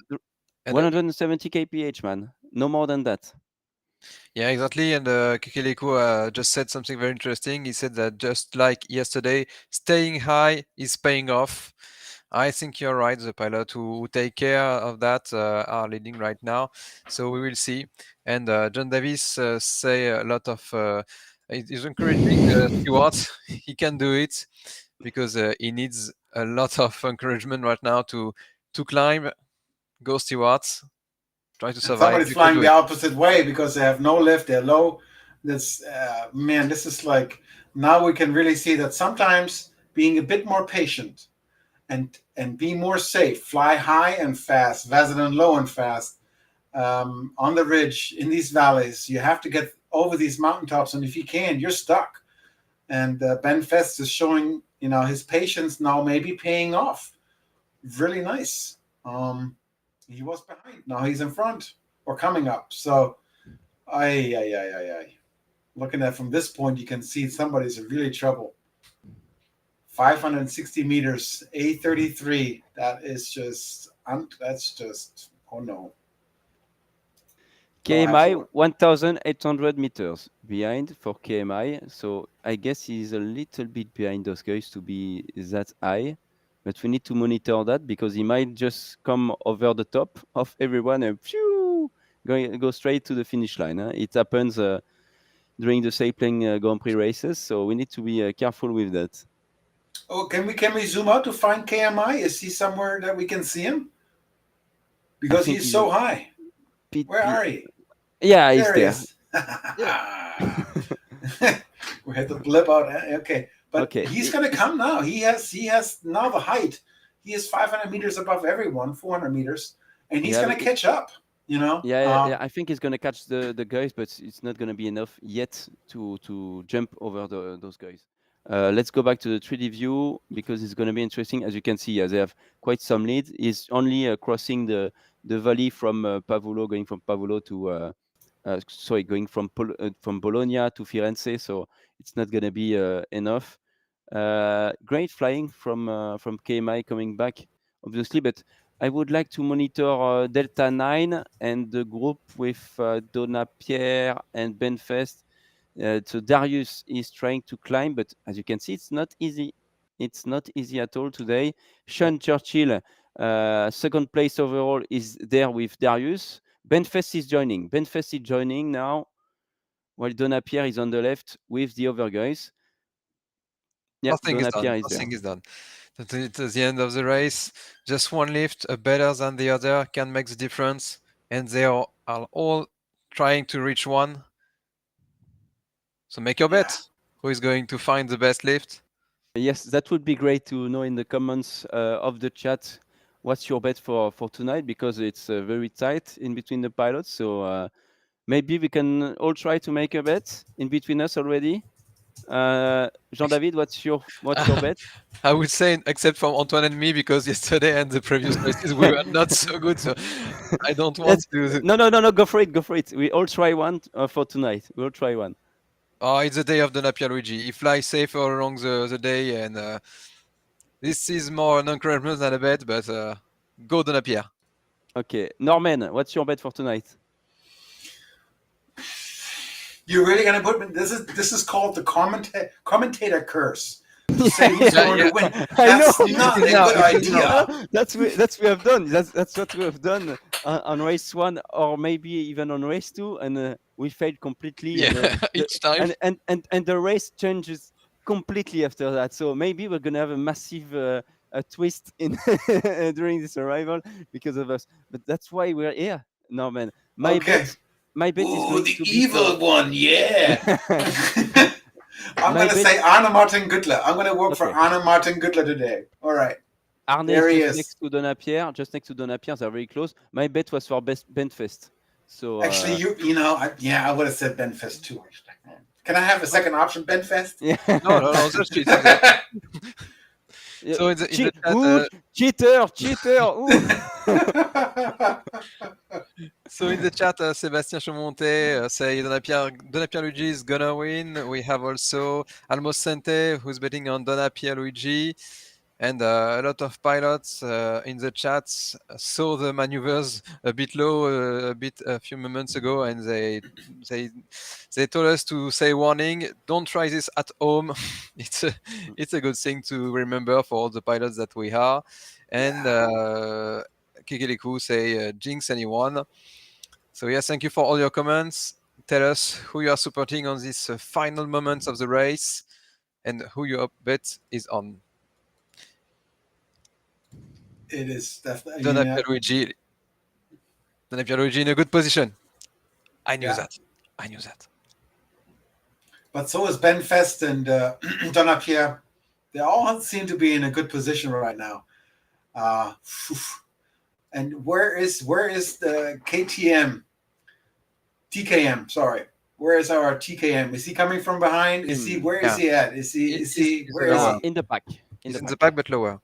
170 kph, man. No more than that. yeah, exactly. And Kekeleko just said something very interesting. He said that just like yesterday, staying high is paying off. I think you're right. The pilot who take care of that are leading right now. So we will see. And John Davis say a lot of. He's encouraging Stewart. He can do it because he needs a lot of encouragement right now to climb. Go Stewart. Try to survive. Somebody's flying the opposite way because they have no lift. They're low. This man, this is like, now we can really see that sometimes being a bit more patient and be more safe, fly high and fast, rather than low and fast on the ridge in these valleys. You have to get over these mountaintops, and if you can't, you're stuck. And Ben Fest is showing, his patience now maybe paying off. Really nice. He was behind. Now he's in front or coming up. So, looking at from this point, you can see somebody's in really trouble. 560 meters, A33. That's just, oh no. KMI 1,800 meters behind for KMI. So I guess he's a little bit behind those guys to be that high. But we need to monitor that because he might just come over the top of everyone and go straight to the finish line. It happens during the Sailplane Grand Prix races, so we need to be careful with that. Oh, can we zoom out to find KMI? Is he somewhere that we can see him? Because he's so high. Where are he? Yeah, he's there. We had to blip out. Okay, but he's going to come now. He has now the height. He is 500 meters above everyone, 400 meters, and he's going to catch up. Yeah, I think he's going to catch the guys, but it's not going to be enough yet to jump over those guys. Let's go back to the 3D view because it's going to be interesting. As you can see, they have quite some lead. He's only crossing the valley from Pavullo, going from Pavullo to going from Bologna to Firenze. So it's not going to be enough. Great flying from KMI coming back, obviously, but I would like to monitor Delta 9 and the group with Donna Pierre and Benfest. So Darius is trying to climb, but as you can see, it's not easy. It's not easy at all today. Sean Churchill, second place overall, is there with Darius. Benfest is joining. Benfest is joining now, while Donna Pierre is on the left with the other guys. Yeah, Nothing is done. Nothing is done. At the end of the race, just one lift, better than the other, can make the difference. And they are all trying to reach one. So make your bet. Who is going to find the best lift? Yes, that would be great to know in the comments of the chat. What's your bet for tonight? Because it's very tight in between the pilots. So maybe we can all try to make a bet in between us already. Jean-David, what's your bet? I would say, except from Antoine and me, because yesterday and the previous races we were not so good. So I don't want to. No, go for it. We all try one for tonight. We'll try one. Oh, it's the day of Donna Pierluigi. He flies safe all along the day, and this is more an encouragement than a bet, but go Donna Pierre. Okay. Norman, what's your bet for tonight? You're really gonna put me? This is called the commentator curse. to say who's going to win. I know. That's not a good idea. That's what we have done. That's what we have done on race 1, or maybe even on race 2, and we failed completely. And each time. and the race changes completely after that. So maybe we're gonna have a massive a twist in during this arrival because of us. But that's why we're here. No, man. My bet is going the to be evil one, yeah. I'm My going to bet- say Arne Martin Güttler. I'm going to work for Okay. Arne Martin Güttler today. All right. Arne There he is is. next to Donapierre, they're very close. My bet was for best Benfest. So Actually, you know, I would have said Benfest too. Can I have a second option, Benfest? yeah. No, that's cheating. So in the chat, Cheater! Ooh. so in the chat, Sébastien Chaumontet say Donapierre Luigi is gonna win. We have also Almos Sente who's betting on Donapierre Luigi, and a lot of pilots in the chat saw the maneuvers a bit low a few moments ago, and they told us to say warning: don't try this at home. It's a good thing to remember for all the pilots that we are. And Kikiliku say jinx anyone. So yes, thank you for all your comments. Tell us who you are supporting on these final moments of the race and who your bet is on. It is definitely. Donapierre Luigi in a good position. I knew that. But so is Benfest and Donapierre. They all seem to be in a good position right now. And where is the KTM? TKM, sorry. Where is our TKM? Is he coming from behind? Is he? Where is he at? Is he? Where is he? In the back. He's in the back, but lower.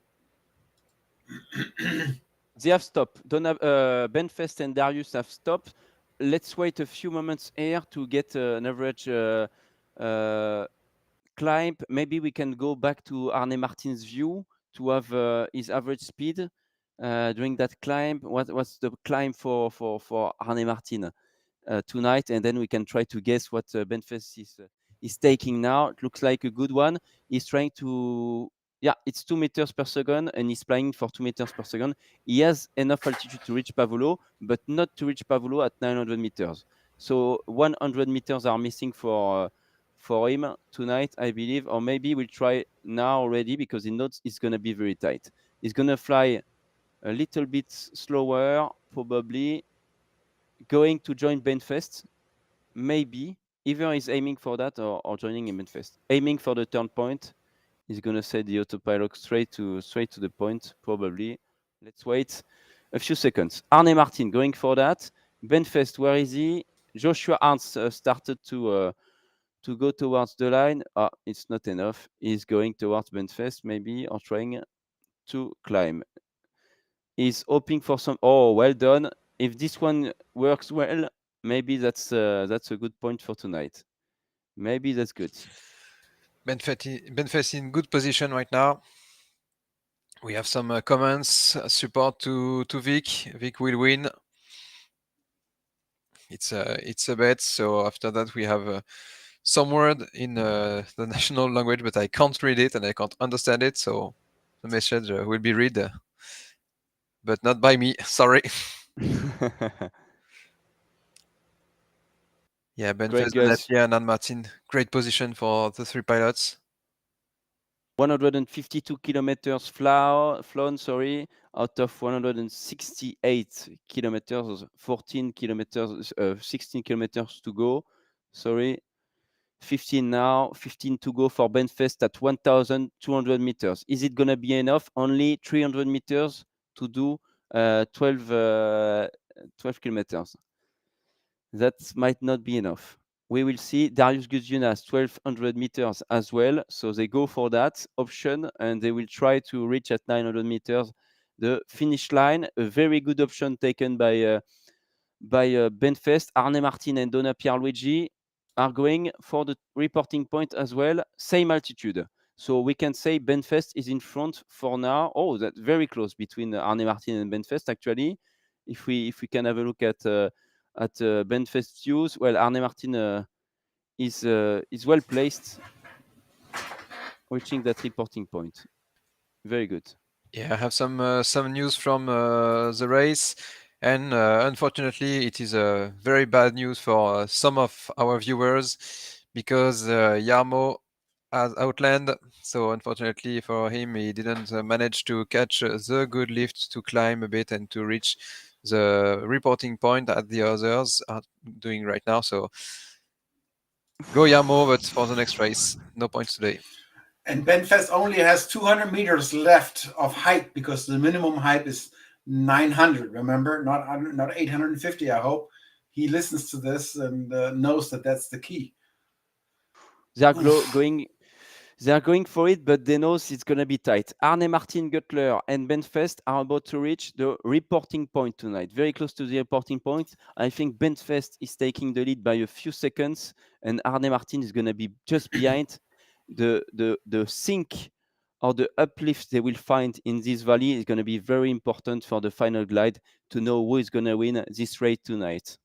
They have stopped. Benfest and Darius have stopped. Let's wait a few moments here to get an average climb. Maybe we can go back to Arne Martin's view to have his average speed during that climb. What's the climb for Arne Martin tonight? And then we can try to guess what Benfest is taking now. It looks like a good one. He's trying to... Yeah, it's 2 meters per second, and he's flying for 2 meters per second. He has enough altitude to reach Pavullo, but not to reach Pavullo at 900 meters. So 100 meters are missing for him tonight, I believe. Or maybe we'll try now already because he knows it's going to be very tight. He's going to fly a little bit slower, probably going to join Benfest. Maybe either he's aiming for that or joining in Benfest. Aiming for the turn point. He's gonna set the autopilot straight to the point, probably. Let's wait a few seconds. Arne Martin going for that. Benfest, where is he? Joshua Arndt started to go towards the line. It's not enough. He's going towards Benfest, maybe, or trying to climb. He's hoping for some. Oh, well done. If this one works well, maybe that's a good point for tonight. Maybe that's good. Benfest in good position right now. We have some comments. Support to Vic. Vic will win. It's a bet. So after that, we have some word in the national language, but I can't read it and I can't understand it. So the message will be read, but not by me. Sorry. Yeah, Benfest, Donapierre, and Arne Martin. Great position for the 3 pilots. 152 kilometers flown, out of 168 kilometers, 16 kilometers to go. 15 now, 15 to go for Benfest at 1,200 meters. Is it going to be enough? Only 300 meters to do 12 kilometers. That might not be enough. We will see. Darius Guzman has 1,200 meters as well. So they go for that option and they will try to reach at 900 meters the finish line. A very good option taken by Benfest. Arne Martin and Donapierre Luigi are going for the reporting point as well. Same altitude. So we can say Benfest is in front for now. Oh, that's very close between Arne Martin and Benfest, actually. If we can have a look at Benfest views, well, Arne Martin is well placed. reaching that reporting point. Very good. Yeah, I have some news from the race, and unfortunately, it is very bad news for some of our viewers because Yarmo has outland. So unfortunately for him, he didn't manage to catch the good lift to climb a bit and to reach the reporting point that the others are doing right now. So go Yarmo, but for the next race, no points today. And Benfest only has 200 meters left of height because the minimum height is 900. Remember, not 850. I hope he listens to this and knows that that's the key. They are going. They are going for it, but they know it's going to be tight. Arne Martin Guttler and Benfest are about to reach the reporting point tonight. Very close to the reporting point. I think Benfest is taking the lead by a few seconds, and Arne Martin is going to be just behind. The sink or the uplift they will find in this valley is going to be very important for the final glide to know who is going to win this race tonight.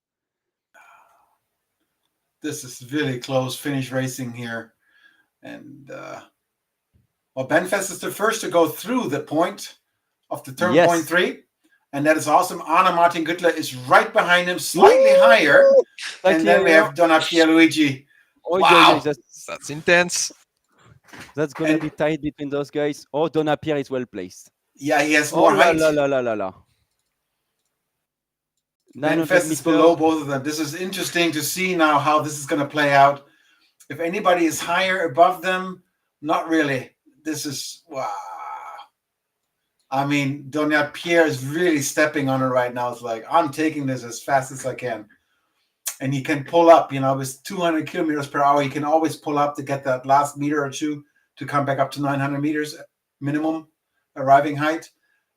This is really close finish racing here. And well, Benfest is the first to go through the point of the turn Yes. point 3. And that is awesome. Arne Martin Guttler is right behind him, slightly higher. Slightly and then we higher. have Donna Pierluigi. Oh, Wow. yeah, That's intense. That's going to be tight between those guys. Oh, Donna Pierre is well placed. Yeah, he has more height. La. 900 Benfest is meters. below both of them. This is interesting to see now how this is going to play out. If anybody is higher above them, not really. This is, wow. I mean, Donna Pierre is really stepping on it right now. It's like, I'm taking this as fast as I can. And he can pull up, with 200 kilometers per hour. He can always pull up to get that last meter or two to come back up to 900 meters minimum arriving height.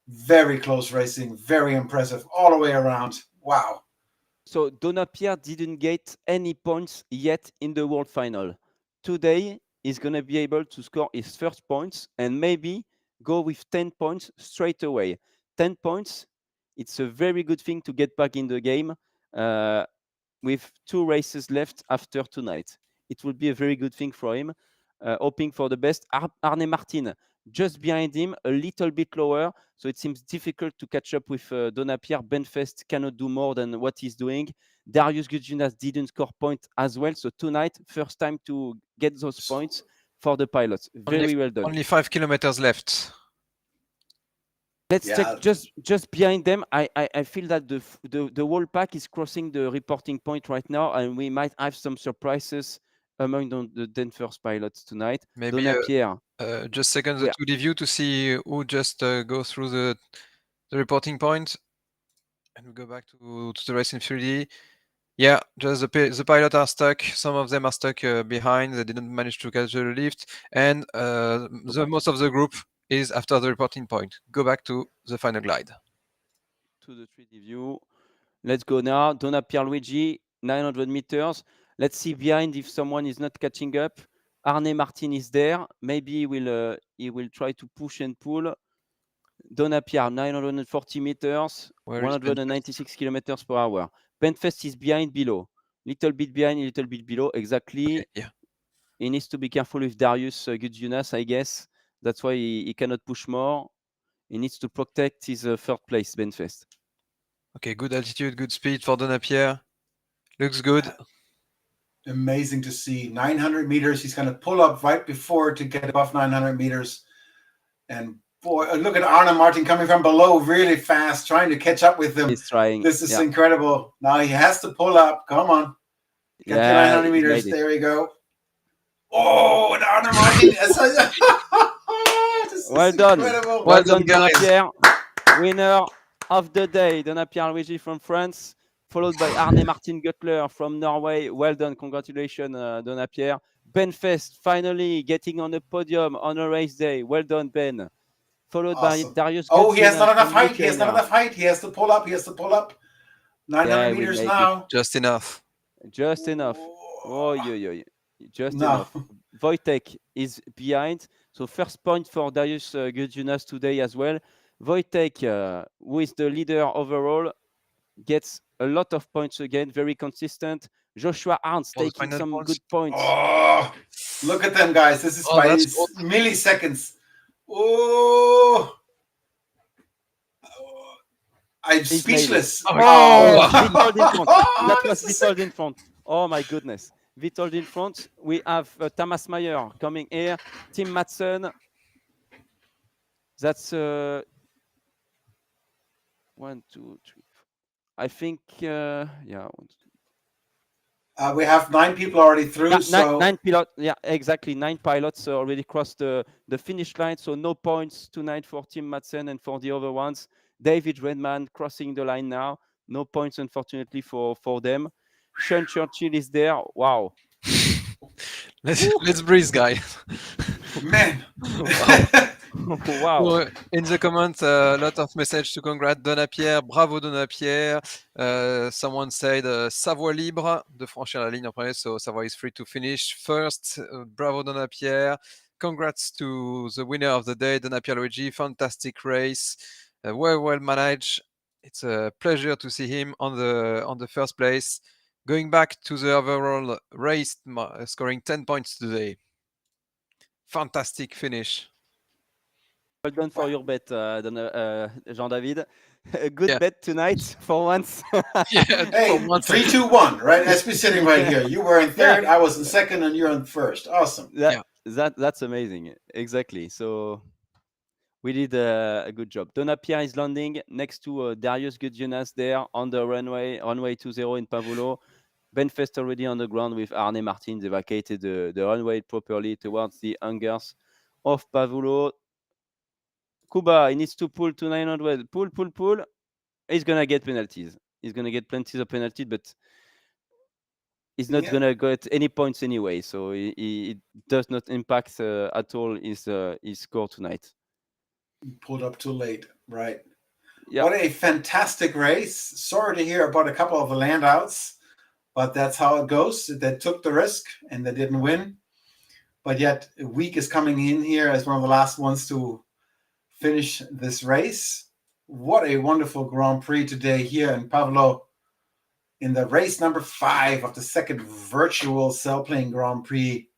Very close racing, very impressive all the way around. Wow. So Donna Pierre didn't get any points yet in the World Final. Today, he's going to be able to score his first points and maybe go with 10 points straight away. 10 points, it's a very good thing to get back in the game with 2 races left after tonight. It will be a very good thing for him. Hoping for the best. Arne Martin just behind him, a little bit lower. So it seems difficult to catch up with Donna Pierre. Benfest cannot do more than what he's doing. Darius Gudjunas didn't score points as well. So tonight, first time to get those points for the pilots. Very well done. Only 5 kilometers left. Let's check just behind them. I feel that the whole pack is crossing the reporting point right now, and we might have some surprises among the 10 first pilots tonight. Maybe Donna Pierre. just second the 2D view to see who just go through the reporting point. And we go back to the race in 3D. Yeah, just the pilots are stuck. Some of them are stuck behind. They didn't manage to catch the lift. And the most of the group is after the reporting point. Go back to the final glide. To the 3D view. Let's go now. Donna Pierluigi, 900 meters. Let's see behind if someone is not catching up. Arne Martin is there. Maybe he will try to push and pull. Donna Pierre, 940 meters, 196 kilometers per hour. Benfest is behind below. Little bit behind, a little bit below. Exactly. Okay, yeah. He needs to be careful with Darius Gudjunas, I guess. That's why he cannot push more. He needs to protect his third place, Benfest. Okay, good altitude, good speed for Donna Pierre. Looks good. Amazing to see. 900 meters. He's going to pull up right before to get above 900 meters. And boy, look at Arne Martin coming from below really fast, trying to catch up with him. He's trying. This is incredible. Now he has to pull up. Come on. Get to 900 meters. There we go. Oh, and Arne Martin. Well done. Incredible. Well done, Donna Pierre. Winner of the day, Donna Pierluigi from France, followed by Arne Martin Guttler from Norway. Well done. Congratulations, Donna Pierre. Benfest finally getting on the podium on a race day. Well done, Ben. Followed by Darius Gudjunas. Oh, he has not enough height. He has not enough height. He has to pull up. 900 meters now. Just enough. Just enough. Oh, just enough. Wojtek is behind. So first point for Darius Gudjunas today as well. Wojtek, who is the leader overall, gets a lot of points again, very consistent. Joshua Arns For the taking final some points. good points. Oh, look at them, guys. This is by that's cool. milliseconds. Oh, I'm He's made it. speechless. Oh, Oh, wow. Vitold in front. That was This is Vitold sick. in front. Oh my goodness. Vitold in front. We have Thomas Meyer coming here. Tim Madsen. That's 1, 2, 3. I think, yeah. We have 9 people already through. Yeah, so nine pilots. Yeah, exactly. 9 pilots already crossed the finish line. So no points tonight for Tim Madsen and for the other ones. David Redman crossing the line now. No points, unfortunately, for them. Sean Churchill is there. Wow. Let's breathe, guys. man. Wow. So, in the comments, a lot of message to congrat Donapierre. Bravo Donapierre. Someone said Savoie libre de franchir la ligne en premier, so Savoie is free to finish first. Bravo Donapierre. Congrats to the winner of the day, Donapierre Luigi. Fantastic race, well managed. It's a pleasure to see him on the first place. Going back to the overall race, scoring 10 points today. Fantastic finish. Well done for your bet, Jean-David. A good bet tonight for once. Hey, 3, 2, 1, right? As we're sitting right here. You were in third, I was in second, and you're in first. Awesome. That's amazing. Exactly. So we did a good job. Donapierre is landing next to Darius Gudjonas there on the runway 20 in Pavullo. Ben Fest already on the ground with Arne Martin. They vacated the runway properly towards the hangars of Pavullo. Kuba, he needs to pull to 900. Pull. He's going to get penalties. He's going to get plenty of penalties, but he's not going to get any points anyway. So it does not impact at all his score tonight. Pulled up too late, right? Yeah. What a fantastic race. Sorry to hear about a couple of the landouts, but that's how it goes. They took the risk and they didn't win. But yet, Week is coming in here as one of the last ones to finish this race. What a wonderful Grand Prix today here in Pavullo in the race number 5 of the second virtual Sailplane Grand Prix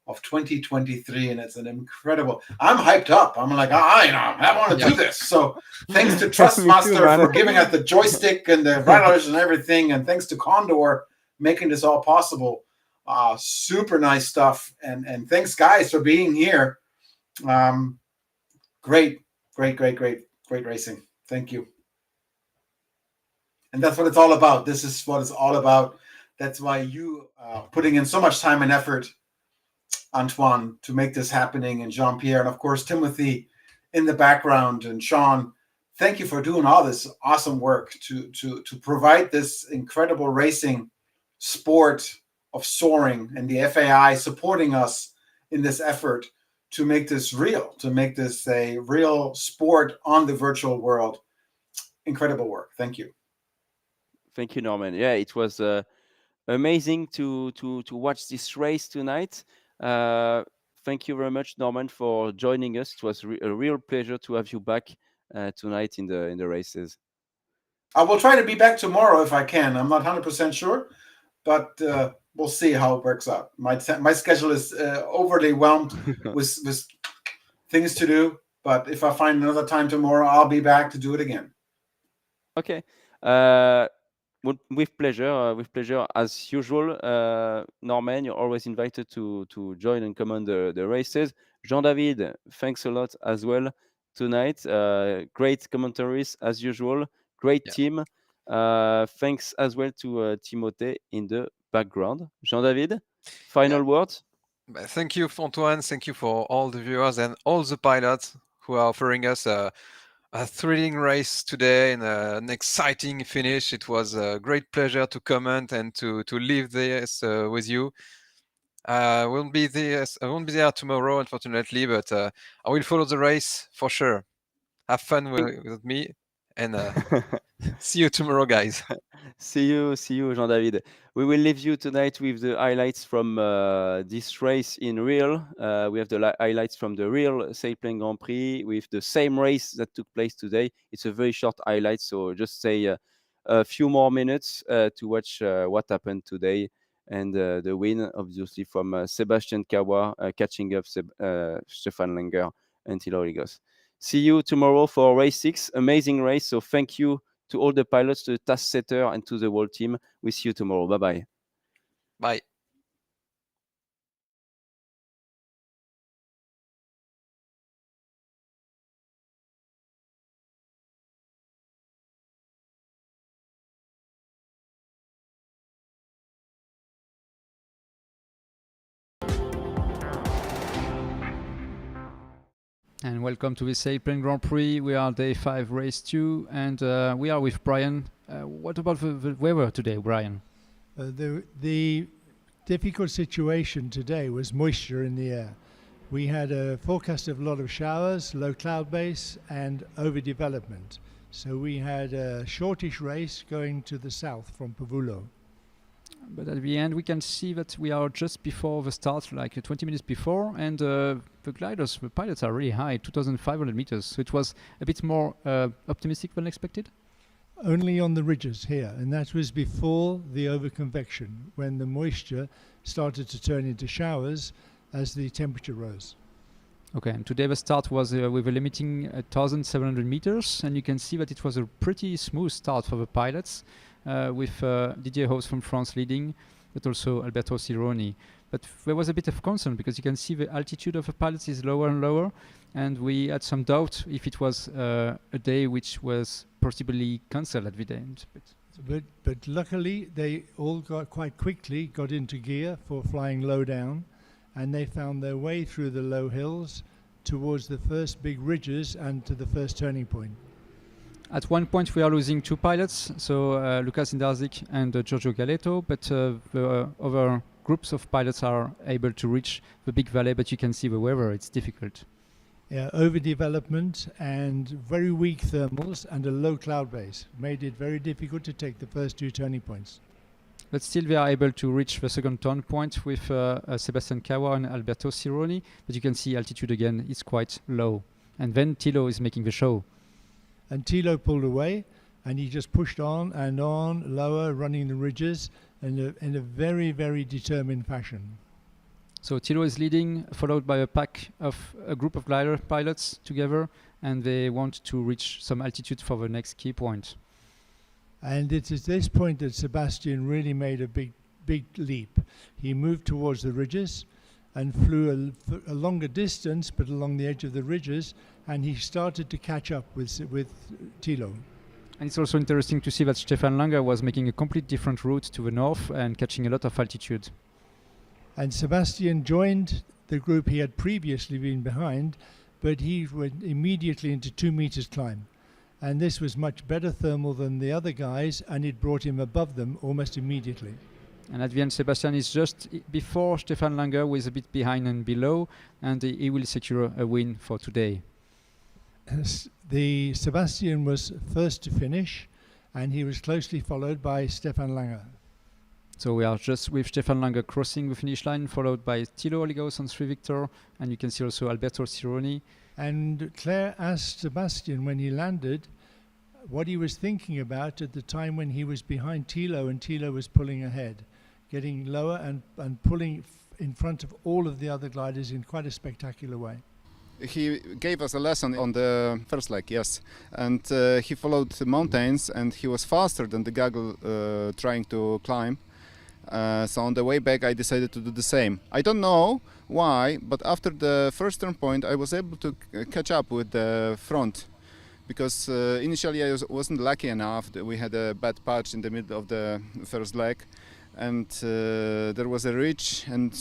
of 2023. And it's an incredible, I'm hyped up. I'm like, I want to do this. So thanks to Trustmaster for giving us the joystick and the rudders and everything. And thanks to Condor making this all possible. Super nice stuff. And thanks, guys, for being here. Great racing. Thank you. And that's what it's all about. This is what it's all about. That's why you putting in so much time and effort, Antoine, to make this happening, and Jean-Pierre, and of course Timothy in the background, and Sean. Thank you for doing all this awesome work to provide this incredible racing sport of soaring, and the FAI supporting us in this effort to make this real, to make this a real sport on the virtual world. Incredible work. Thank you. Thank you, Norman. Yeah, it was amazing to watch this race tonight. Thank you very much, Norman, for joining us. It was a real pleasure to have you back tonight in the races. I will try to be back tomorrow if I can. I'm not 100% sure, but we'll see how it works out. My schedule is overly whelmed with things to do, but if I find another time tomorrow, I'll be back to do it again. Okay. With pleasure, as usual. Norman, you're always invited to join and comment the races. Jean-David, thanks a lot as well tonight. Great commentaries as usual. Great team. Thanks as well to Timothée in the background. Jean-David, final words? Thank you, Antoine. Thank you for all the viewers and all the pilots who are offering us a thrilling race today and an exciting finish. It was a great pleasure to comment and to live this with you. I won't be there tomorrow, unfortunately, but I will follow the race for sure. Have fun with me, and see you tomorrow, guys. See you, Jean-David. We will leave you tonight with the highlights from this race in real. We have the highlights from the real Sailplane Grand Prix with the same race that took place today. It's a very short highlight, so just say a few more minutes to watch what happened today, and the win, obviously, from Sebastian Kawa catching up Stefan Langer and Thilo Ligos. See you tomorrow for race 6. Amazing race. So thank you to all the pilots, to the task setter, and to the whole team. We see you tomorrow. Bye-bye. Bye. And welcome to the Sailplane Grand Prix. We are day 5, race 2, and we are with Brian. What about the weather today, Brian? The difficult situation today was moisture in the air. We had a forecast of a lot of showers, low cloud base, and overdevelopment. So we had a shortish race going to the south from Pavullo. But at the end, we can see that we are just before the start, like 20 minutes before, and the gliders, the pilots are really high, 2,500 meters. So it was a bit more optimistic than expected? Only on the ridges here, and that was before the overconvection, when the moisture started to turn into showers as the temperature rose. Okay, and today the start was with a limiting 1,700 meters, and you can see that it was a pretty smooth start for the pilots, with Didier Haus from France leading, but also Alberto Cironi. But there was a bit of concern because you can see the altitude of the pilots is lower and lower, and we had some doubt if it was a day which was possibly cancelled at the end. But luckily they all quite quickly got into gear for flying low down, and they found their way through the low hills towards the first big ridges and to the first turning point. At one point we are losing 2 pilots, so Lucas Indarzik and Giorgio Galetto, but the other groups of pilots are able to reach the big valley, but you can see the weather, it's difficult. Yeah, overdevelopment and very weak thermals and a low cloud base made it very difficult to take the first 2 turning points. But still they are able to reach the second turn point with Sebastian Kawa and Alberto Cironi, but you can see altitude again is quite low. And then Thilo is making the show. And Thilo pulled away, and he just pushed on, lower, running the ridges in a very, very determined fashion. So Thilo is leading, followed by a group of glider pilots together, and they want to reach some altitude for the next key point. And it is this point that Sebastian really made a big leap. He moved towards the ridges and flew a longer distance, but along the edge of the ridges, and he started to catch up with Thilo. And it's also interesting to see that Stefan Langer was making a complete different route to the north and catching a lot of altitude. And Sebastian joined the group he had previously been behind, but he went immediately into 2 meters climb. And this was much better thermal than the other guys, and it brought him above them almost immediately. And at the end, Sebastian is just before Stefan Langer, who is a bit behind and below, and he will secure a win for today. The Sebastian was first to finish, and he was closely followed by Stefan Langer. So we are just with Stefan Langer crossing the finish line, followed by Thilo Ligos on 3 Victor, and you can see also Alberto Cironi. And Claire asked Sebastian when he landed what he was thinking about at the time when he was behind Thilo and Thilo was pulling ahead, getting lower and pulling in front of all of the other gliders in quite a spectacular way. He gave us a lesson on the first leg, yes, and he followed the mountains, and he was faster than the gaggle trying to climb. So on the way back I decided to do the same. I don't know why, but after the first turn point I was able to catch up with the front, because initially I wasn't lucky enough that we had a bad patch in the middle of the first leg, and there was a ridge, and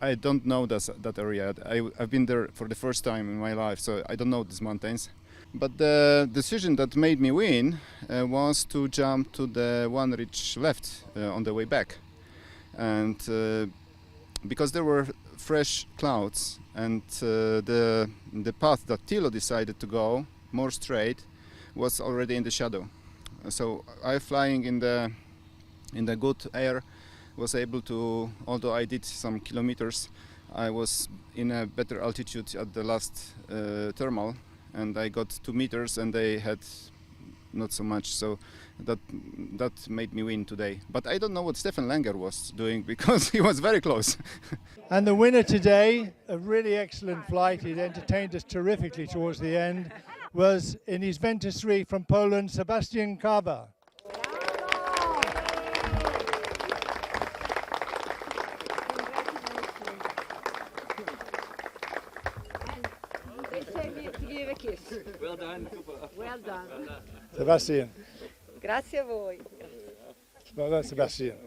I don't know that area. I've been there for the first time in my life, so I don't know these mountains. But the decision that made me win was to jump to the one ridge left on the way back, and because there were fresh clouds, and the path that Thilo decided to go more straight was already in the shadow. So I, flying in the good air, was able to, although I did some kilometers, I was in a better altitude at the last thermal, and I got 2 meters, and they had not so much. So that made me win today. But I don't know what Stefan Langer was doing because he was very close. And the winner today, a really excellent flight, he'd entertained us terrifically towards the end, was in his Ventus 3 from Poland, Sebastian Kaba. Well done. Well done. Sebastian. Grazie a voi. Well done, Sebastian.